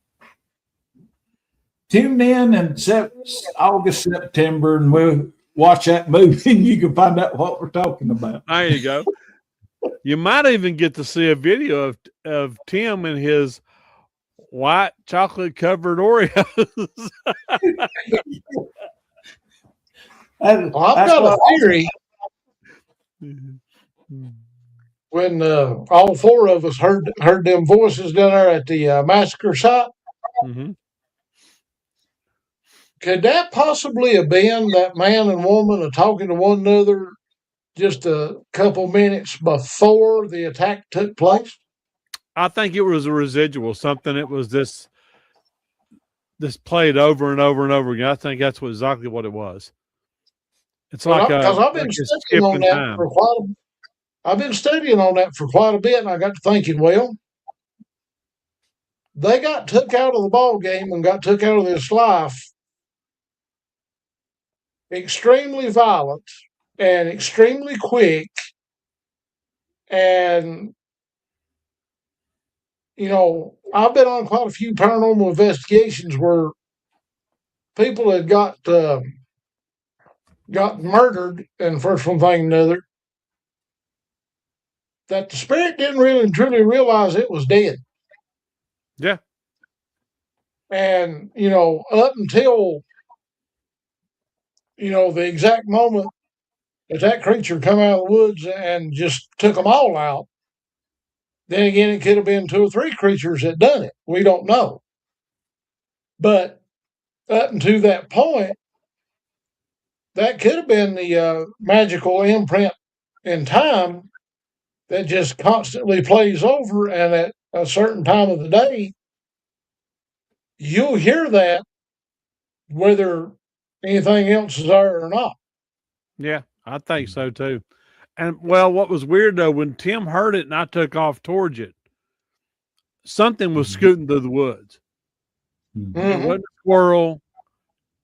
tune in in August, September, and we'll watch that movie, and you can find out what we're talking about. There you go. You might even get to see a video of Tim and his white chocolate covered Oreos. I've got a theory. When all 4 of us heard them voices down there at the massacre site, could that possibly have been that man and woman talking to one another just a couple minutes before the attack took place? I think it was a residual, something that was this played over and over and over again. I think that's exactly what it was. It's because I've been studying on that for quite a bit, and I got to thinking, well, they got took out of the ball game and got took out of this life extremely violent and extremely quick, and I've been on quite a few paranormal investigations where people had got murdered, and first one thing another, that the spirit didn't really truly realize it was dead. Yeah. And, up until, the exact moment that creature come out of the woods and just took them all out, then again, it could have been 2 or 3 creatures that done it. We don't know. But up until that point, that could have been the magical imprint in time that just constantly plays over, and at a certain time of the day, you'll hear that whether anything else is there or not. Yeah, I think so too. And well, what was weird though, when Tim heard it and I took off towards it, something was scooting through the woods. It wasn't a squirrel.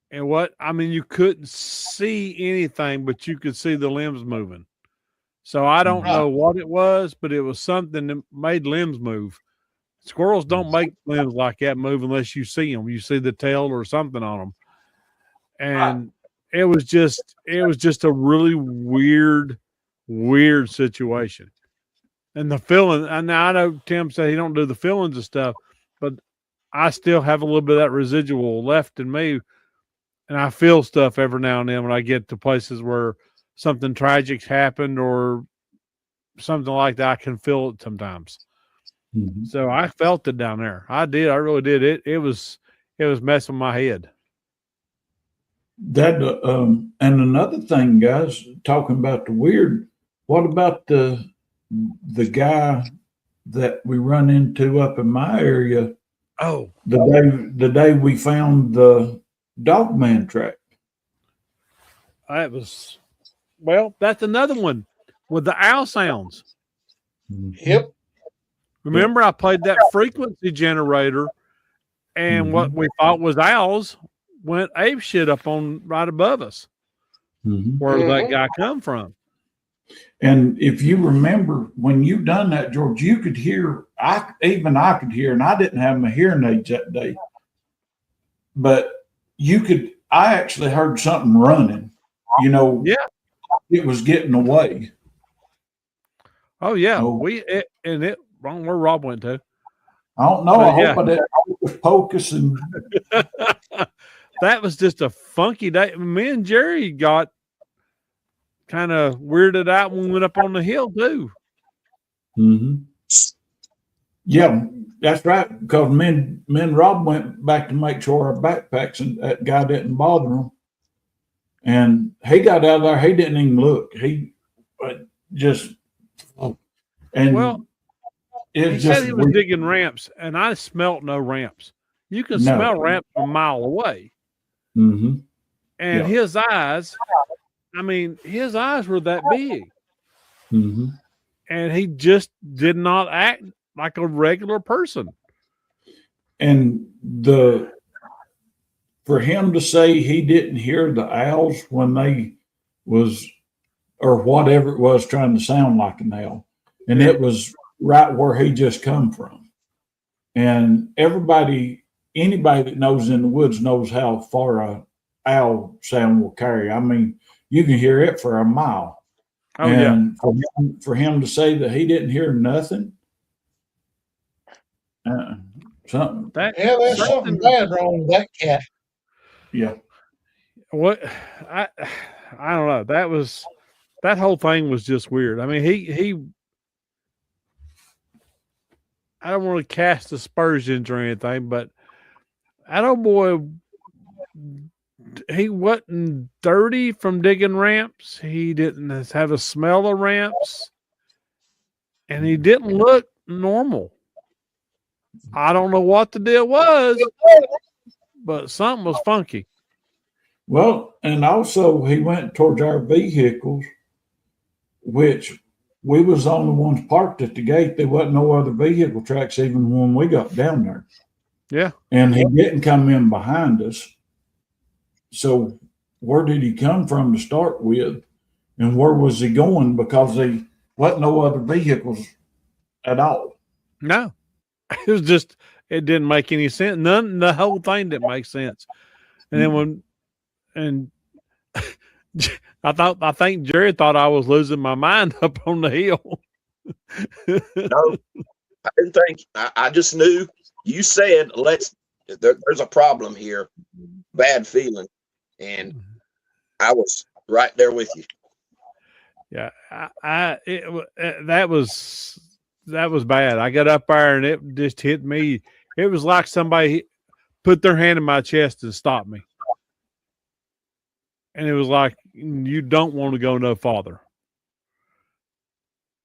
And you couldn't see anything, but you could see the limbs moving. So I don't know what it was, but it was something that made limbs move. Squirrels don't make limbs like that move unless you see them. You see the tail or something on them. And it was just a really weird situation. And the feeling, and I know Tim said he don't do the feelings and stuff, but I still have a little bit of that residual left in me. And I feel stuff every now and then when I get to places where something tragic's happened or something like that. I can feel it sometimes. Mm-hmm. So I felt it down there. I did. I really did. It was messing with my head. That and another thing, guys, talking about the weird. What about the guy that we run into up in my area? Oh, the day we found the Dogman track. that was, well, that's another one with the owl sounds. Yep. Remember, I played that frequency generator, and what we thought was owls went ape shit up on right above us, where that guy come from. And if you remember when you done that, George, you could hear. I could hear, and I didn't have my hearing aids that day, but you could. I actually heard something running. You know, Yeah, it was getting away. oh yeah, Oh. Wrong where Rob went to. I don't know. But I hope I didn't focus and. That was just a funky day. Me and Jerry got kind of weirded out when we went up on the hill too. Mm-hmm. Yeah, that's right. Because me and Rob went back to make sure our backpacks and that guy didn't bother him. And he got out of there. He didn't even look. He just and Well, he said he was digging ramps, and I smelt no ramps. You can smell ramps from a mile away. Mm-hmm. And his eyes, I mean, his eyes were that big. Mm-hmm. And he just did not act like a regular person. And for him to say he didn't hear the owls when they was, or whatever it was, trying to sound like an owl, and it was right where he just come from. And anybody that knows in the woods knows how far a owl sound will carry. I mean, you can hear it for a mile. Oh, and for him to say that he didn't hear nothing, something. There's something bad wrong with that cat. Yeah. What I don't know. That whole thing was just weird. I mean, he I don't want to cast aspersions or anything, but that old boy, he wasn't dirty from digging ramps. He didn't have a smell of ramps, and he didn't look normal. I don't know what the deal was, but something was funky. Well, and also he went towards our vehicles, which we was the only ones parked at the gate. There wasn't no other vehicle tracks even when we got down there. Yeah. And he didn't come in behind us. So where did he come from to start with? And where was he going? Because there wasn't no other vehicles at all. No. It was just, it didn't make any sense. The whole thing didn't make sense. And then I think Jerry thought I was losing my mind up on the hill. No, I didn't think. I just knew. You said, there's a problem here, bad feeling, and I was right there with you. Yeah, that was bad. I got up there and it just hit me. It was like somebody put their hand in my chest and stopped me. And it was like, you don't want to go no farther.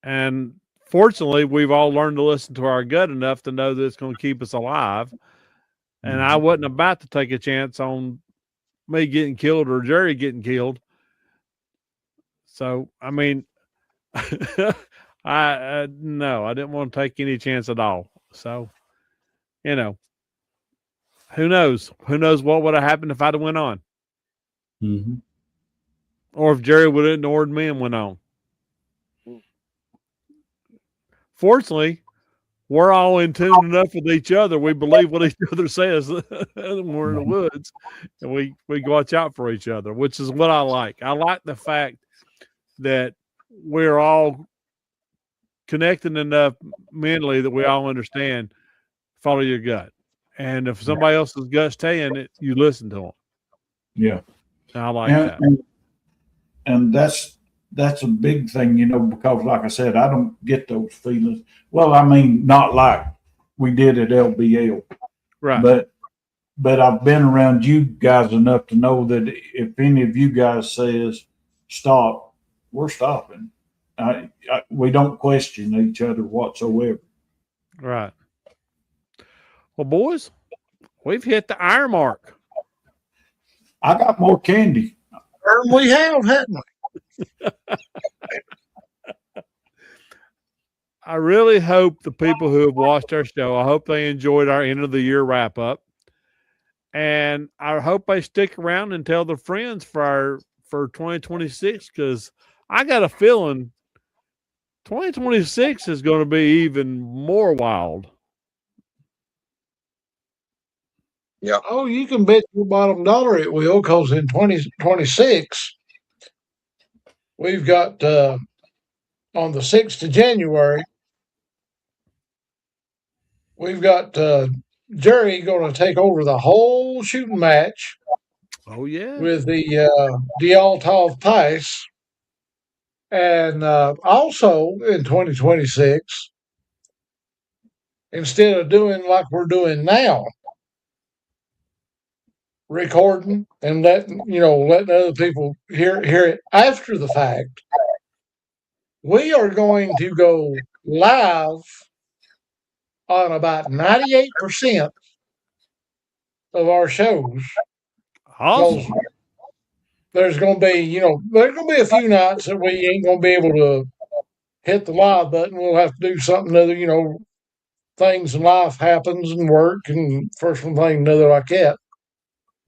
And fortunately, we've all learned to listen to our gut enough to know that it's going to keep us alive. And I wasn't about to take a chance on me getting killed or Jerry getting killed. So, I mean, no, I didn't want to take any chance at all. So, you know, who knows? Who knows what would have happened if I'd have went on? Mm-hmm. Or if Jerry would have ignored me and went on. Fortunately, we're all in tune enough with each other. We believe what each other says when we're in the woods, and we watch out for each other, which is what I like. I like the fact that we're all connecting enough mentally that we all understand. Follow your gut, and if somebody else's gut's saying it, you listen to them. Yeah, and I like that. And that's a big thing, because like I said, I don't get those feelings. Well, I mean, not like we did at LBL, Right? But I've been around you guys enough to know that if any of you guys says stop, we're stopping. We don't question each other whatsoever. Right. Well, boys, we've hit the hour mark. I got more candy. We have, hadn't we? I really hope the people who have watched our show, I hope they enjoyed our end of the year wrap up. And I hope they stick around and tell their friends for 2026, because I got a feeling 2026 is going to be even more wild. Yeah. Oh, you can bet your bottom dollar it will, because in 2026, we've got on the 6th of January, we've got Jerry going to take over the whole shooting match. Oh, yeah. With the Dialtov Pice. And also in 2026, instead of doing like we're doing now, recording and letting other people hear it after the fact, we are going to go live on about 98% of our shows. Awesome. There's going to be, there's going to be a few nights that we ain't going to be able to hit the live button. We'll have to do something other, things in life happens and work and first one thing another like that.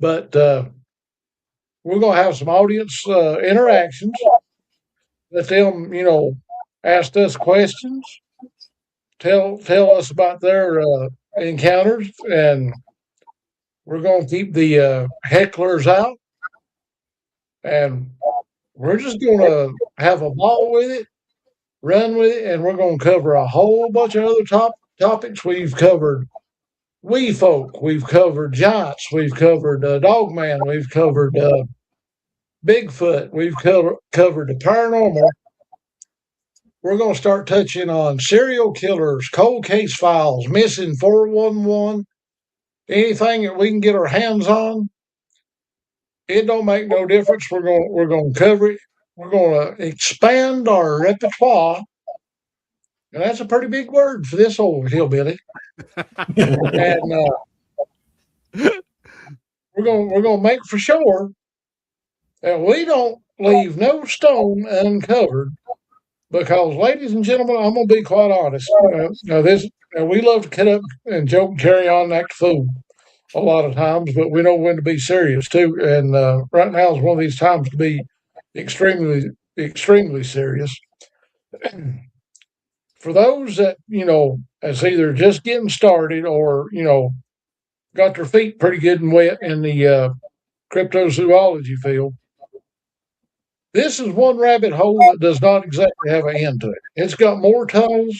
But we're going to have some audience interactions. Let them, ask us questions, tell us about their encounters, and we're going to keep the hecklers out. And we're just going to have a ball with it, run with it, and we're going to cover a whole bunch of other topics. We've covered wee folk, we've covered giants, we've covered Dogman, we've covered Bigfoot, we've covered the paranormal. We're going to start touching on serial killers, cold case files, missing 411, anything that we can get our hands on. It don't make no difference. We're going to cover it. We're going to expand our repertoire, and that's a pretty big word for this old hillbilly. And we're going to make for sure that we don't leave no stone uncovered. Because, ladies and gentlemen, I'm going to be quite honest. We love to cut up and joke and carry on and act a fool a lot of times, but we know when to be serious too. And right now is one of these times to be extremely, extremely serious. For those that, is either just getting started or, got their feet pretty good and wet in the cryptozoology field, this is one rabbit hole that does not exactly have an end to it. It's got more tunnels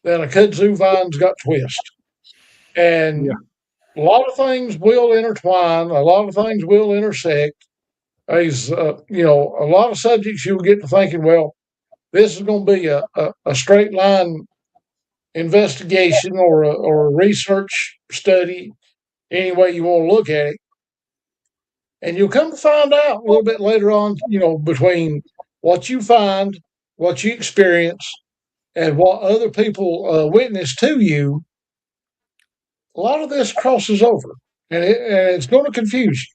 than a kudzu vine's got twist. And a lot of things will intertwine. A lot of things will intersect. There's, a lot of subjects you'll get to thinking, well, this is going to be a straight line investigation or a research study, any way you want to look at it. And you'll come to find out a little bit later on, between what you find, what you experience, and what other people witness to you, a lot of this crosses over, and it's going to confuse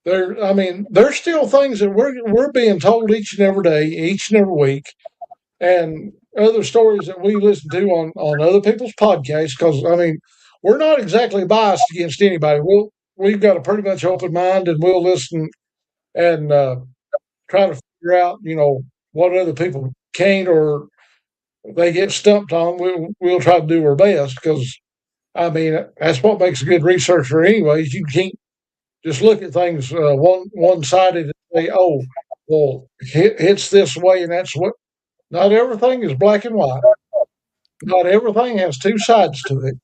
you. There's still things that we're being told each and every day, each and every week, and other stories that we listen to on other people's podcasts. Because we're not exactly biased against anybody. We've got a pretty much open mind, and we'll listen and try to figure out, what other people can't or they get stumped on, we'll try to do our best because, I mean, that's what makes a good researcher, anyways. You can't just look at things one sided and say, "Oh, well, it's this way," and that's what. Not everything is black and white. Not everything has two sides to it.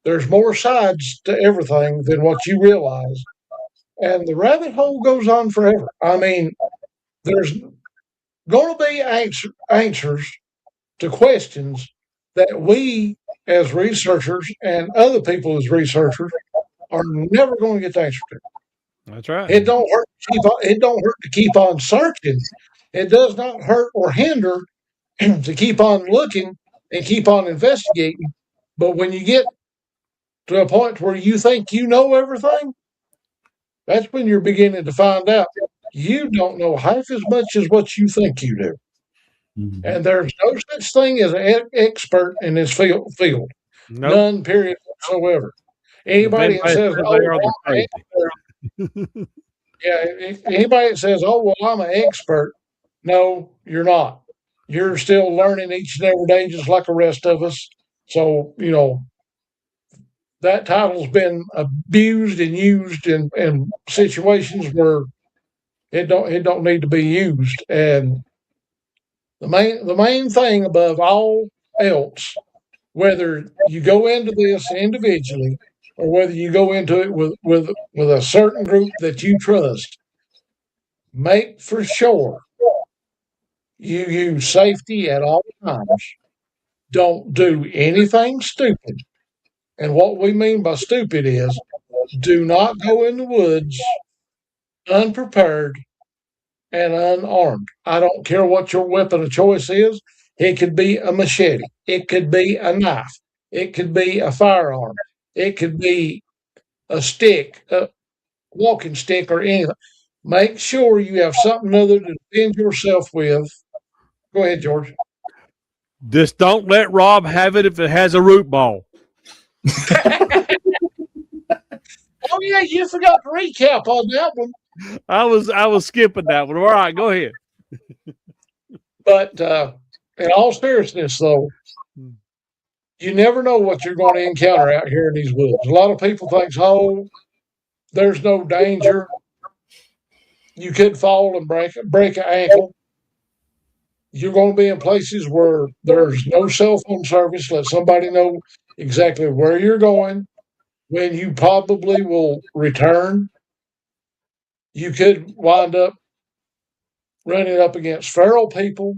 There's more sides to everything than what you realize, and the rabbit hole goes on forever. I mean, there's going to be answers to questions that we as researchers and other people as researchers are never going to get the answer to. That's right. It don't hurt to it don't hurt to keep on searching. It does not hurt or hinder to keep on looking and keep on investigating. But when you get to a point where you think you know everything, that's when you're beginning to find out you don't know half as much as what you think you do. Mhm. And there's no such thing as an expert in this field. Nope. None, period, whatsoever. Anybody that says, they "Oh, are, well, they're I'm an expert," yeah, anybody that says, "Oh, well, I'm an expert," no, you're not. You're still learning each and every day, just like the rest of us. So, that title's been abused and used in situations where it don't need to be used. And the main thing above all else, whether you go into this individually or whether you go into it with a certain group that you trust, make for sure you use safety at all times. Don't do anything stupid. And what we mean by stupid is do not go in the woods unprepared and unarmed. I don't care what your weapon of choice is. It could be a machete, it could be a knife, it could be a firearm, it could be a stick, a walking stick, or anything. Make sure you have something other to defend yourself with. Go ahead, George. Just don't let Rob have it if it has a root ball. Oh yeah, you forgot to recap on that one. I was skipping that one. All right, go ahead. But in all seriousness, though, you never know what you're going to encounter out here in these woods. A lot of people think, "Oh, there's no danger. You could fall and break an ankle." You're going to be in places where there's no cell phone service. Let somebody know exactly where you're going, when you probably will return. You could wind up running up against feral people.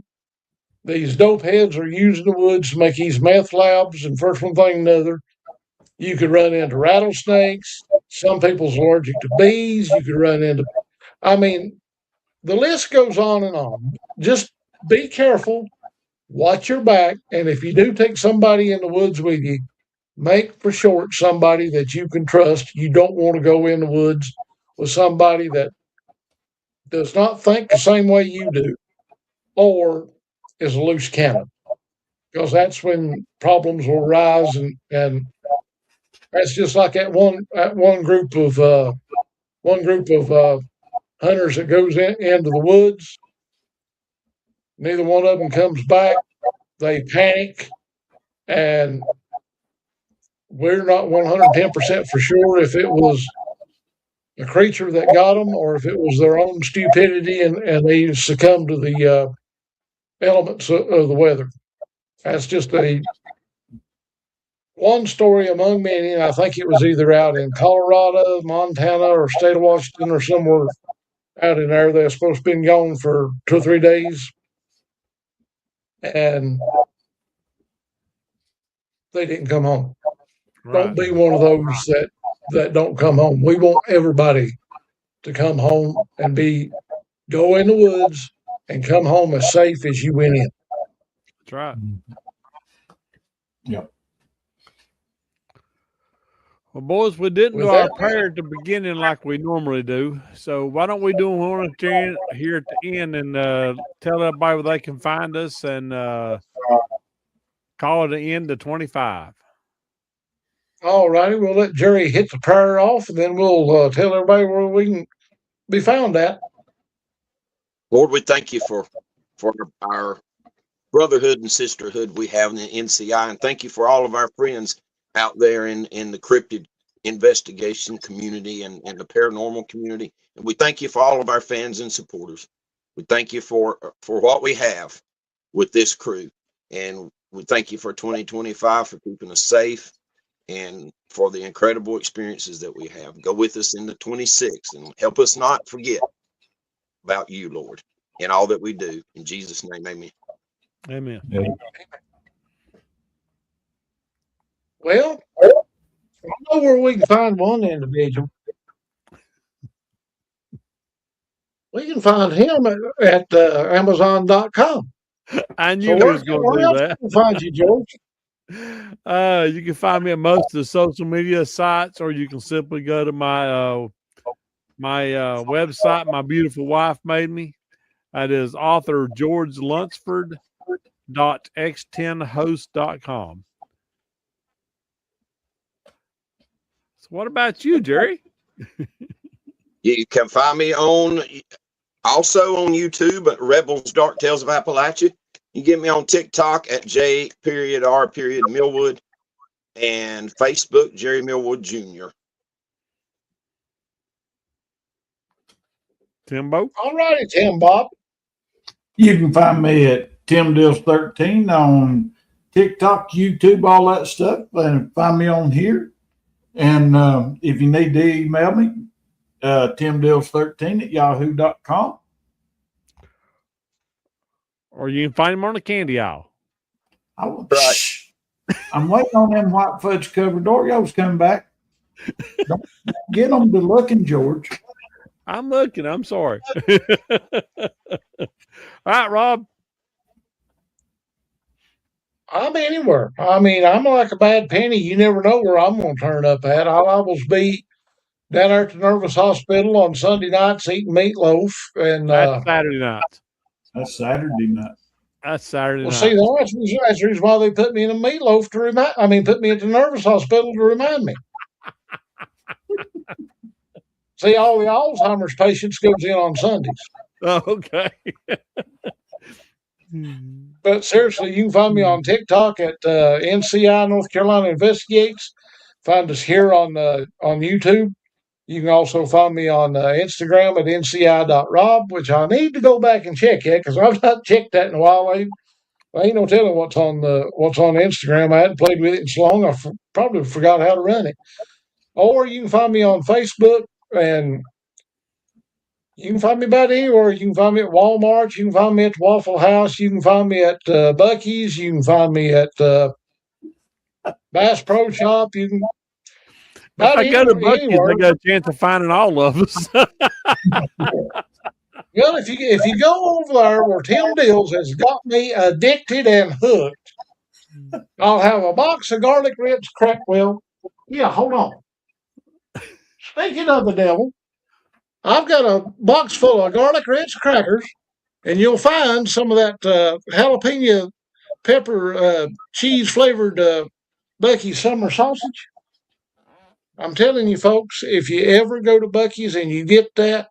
These dope heads are using the woods to make these meth labs, and first one thing another. You could run into rattlesnakes. Some people's allergic to bees. You could run into, I mean, the list goes on and on. Just be careful, watch your back, and if you do take somebody in the woods with you, make for sure it's somebody that you can trust. You don't want to go in the woods with somebody that does not think the same way you do or is a loose cannon, because that's when problems will rise. And that's just like that one group of hunters that goes into the woods. Neither one of them comes back. They panic, and we're not 110% for sure if it was a creature that got them or if it was their own stupidity and they succumbed to the elements of the weather. That's just a one story among many. And I think it was either out in Colorado, Montana, or state of Washington, or somewhere out in there. They're supposed to have been gone for 2 or 3 days, and they didn't come home. Right. Don't be one of those that don't come home. We want everybody to come home and go in the woods and come home as safe as you went in. That's right. Yep. Well, boys, we didn't With do our that- prayer at the beginning like we normally do. So why don't we do one at the end, here at the end and tell everybody where they can find us and call it an end to 25. All righty, we'll let Jerry hit the prayer off, and then we'll tell everybody where we can be found at. Lord, we thank you for our brotherhood and sisterhood we have in the NCI. And thank you for all of our friends out there in the cryptid investigation community and the paranormal community. And we thank you for all of our fans and supporters. We thank you for what we have with this crew. And we thank you for 2025 for keeping us safe and for the incredible experiences that we have. Go with us in the 26th and help us not forget about you, Lord, and all that we do. In Jesus' name, amen. Amen. Well, I know where we can find one individual. We can find him at Amazon.com. I knew So he was going to where do else that. can we find you, George? You can find me at most of the social media sites, or you can simply go to my website. My beautiful wife made me. That is author George Lunsford.x10host.com. So what about you, Jerry? You can find me also on YouTube at Rebels Dark Tales of Appalachia. You get me on TikTok at J.R.Millwood and Facebook Jerry Millwood Jr. Timbo? All righty, Tim Bob. You can find me at Tim Dills 13 on TikTok, YouTube, all that stuff, and find me on here. And if you need to email me, timdills13 at yahoo.com. Or you can find him on the candy aisle. Right. I'm waiting on them white fudge covered Oreos coming back. Don't get them to looking, George. I'm looking. I'm sorry. All right, Rob. I'm anywhere. I mean, I'm like a bad penny. You never know where I'm going to turn up at. I'll always be down there at the Nervous Hospital on Sunday nights eating meatloaf. And That's Saturday night. That's Saturday night. That's Saturday well, night. see, that's the reason why they put me in a meatloaf put me at the Nervous Hospital to remind me. See, all the Alzheimer's patients goes in on Sundays. Oh, okay. But seriously, you can find me on TikTok at NCI North Carolina Investigates. Find us here on YouTube. You can also find me on Instagram at nci.rob, which I need to go back and check yet because I've not checked that in a while. I ain't no telling what's on Instagram. I hadn't played with it in so long. Probably forgot how to run it. Or you can find me on Facebook, and you can find me about anywhere. You can find me at Walmart. You can find me at the Waffle House. You can find me at Buc-ee's. You can find me at Bass Pro Shop. You can. If I go to Buc-ee's, I got a chance of finding all of us. Well, if you go over there where Tim Dills has got me addicted and hooked, I'll have a box of garlic ribs crack. Well, yeah, hold on. Speaking of the devil, I've got a box full of garlic ribs crackers, and you'll find some of that jalapeno pepper cheese flavored Buc-ee's summer sausage. I'm telling you, folks, if you ever go to Buc-ee's and you get that,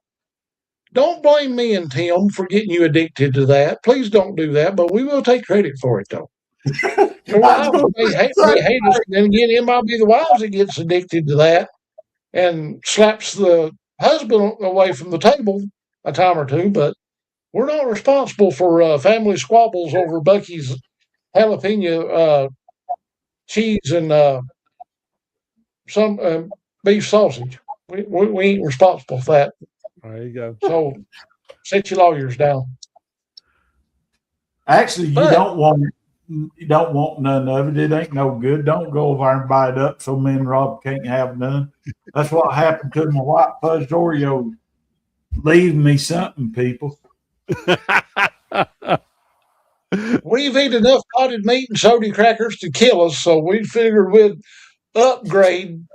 don't blame me and Tim for getting you addicted to that. Please don't do that, but we will take credit for it, though. Your wife may hate us, and then again, it might be the wives that gets addicted to that and slaps the husband away from the table a time or two, but we're not responsible for family squabbles over Buc-ee's jalapeno cheese and some beef sausage. We ain't responsible for that. There you go. So set your lawyers down. Actually, you don't want none of it. It ain't no good. Don't go over there and buy it up so me and Rob can't have none. That's what happened to my white fudge Oreo. Leave me something, people. We've eaten enough potted meat and soda crackers to kill us, so we figured we'd upgrade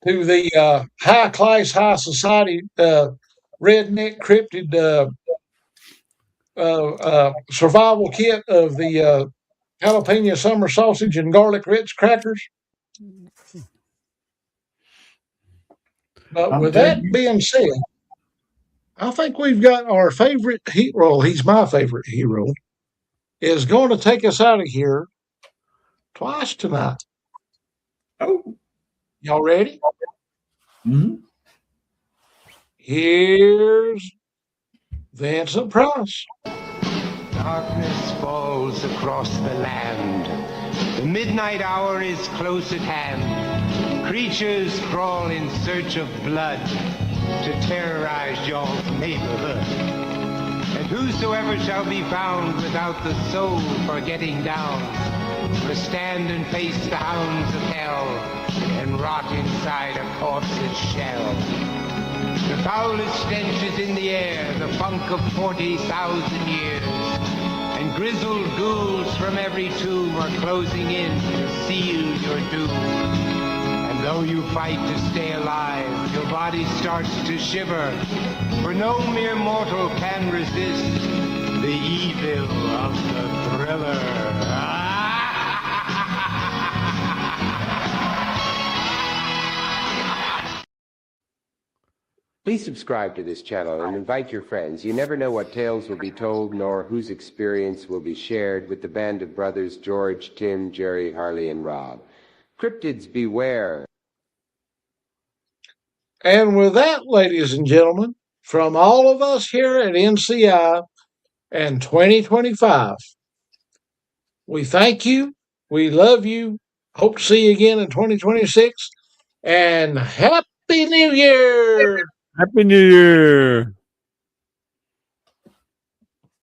to the high class, high society redneck cryptid survival kit of the jalapeno summer sausage and garlic Ritz crackers. But with that being said, I think we've got our favorite hero. He's my favorite hero. is going to take us out of here twice tonight. Oh. Y'all ready? Mm-hmm. Here's Vincent Price. Darkness falls across the land. The midnight hour is close at hand. Creatures crawl in search of blood to terrorize y'all's neighborhood. And whosoever shall be found without the soul for getting down must stand and face the hounds of hell and rot inside a corpse's shell. The foulest stench is in the air, the funk of 40,000 years. And grizzled ghouls from every tomb are closing in to seal your doom. And though you fight to stay alive, your body starts to shiver. For no mere mortal can resist the evil of the thriller. Please subscribe to this channel and invite your friends. You never know what tales will be told nor whose experience will be shared with the band of brothers George, Tim, Jerry, Harley, and Rob. Cryptids beware. And with that, ladies and gentlemen, from all of us here at NCI and 2025, we thank you. We love you. Hope to see you again in 2026. And Happy New Year! Happy New Year.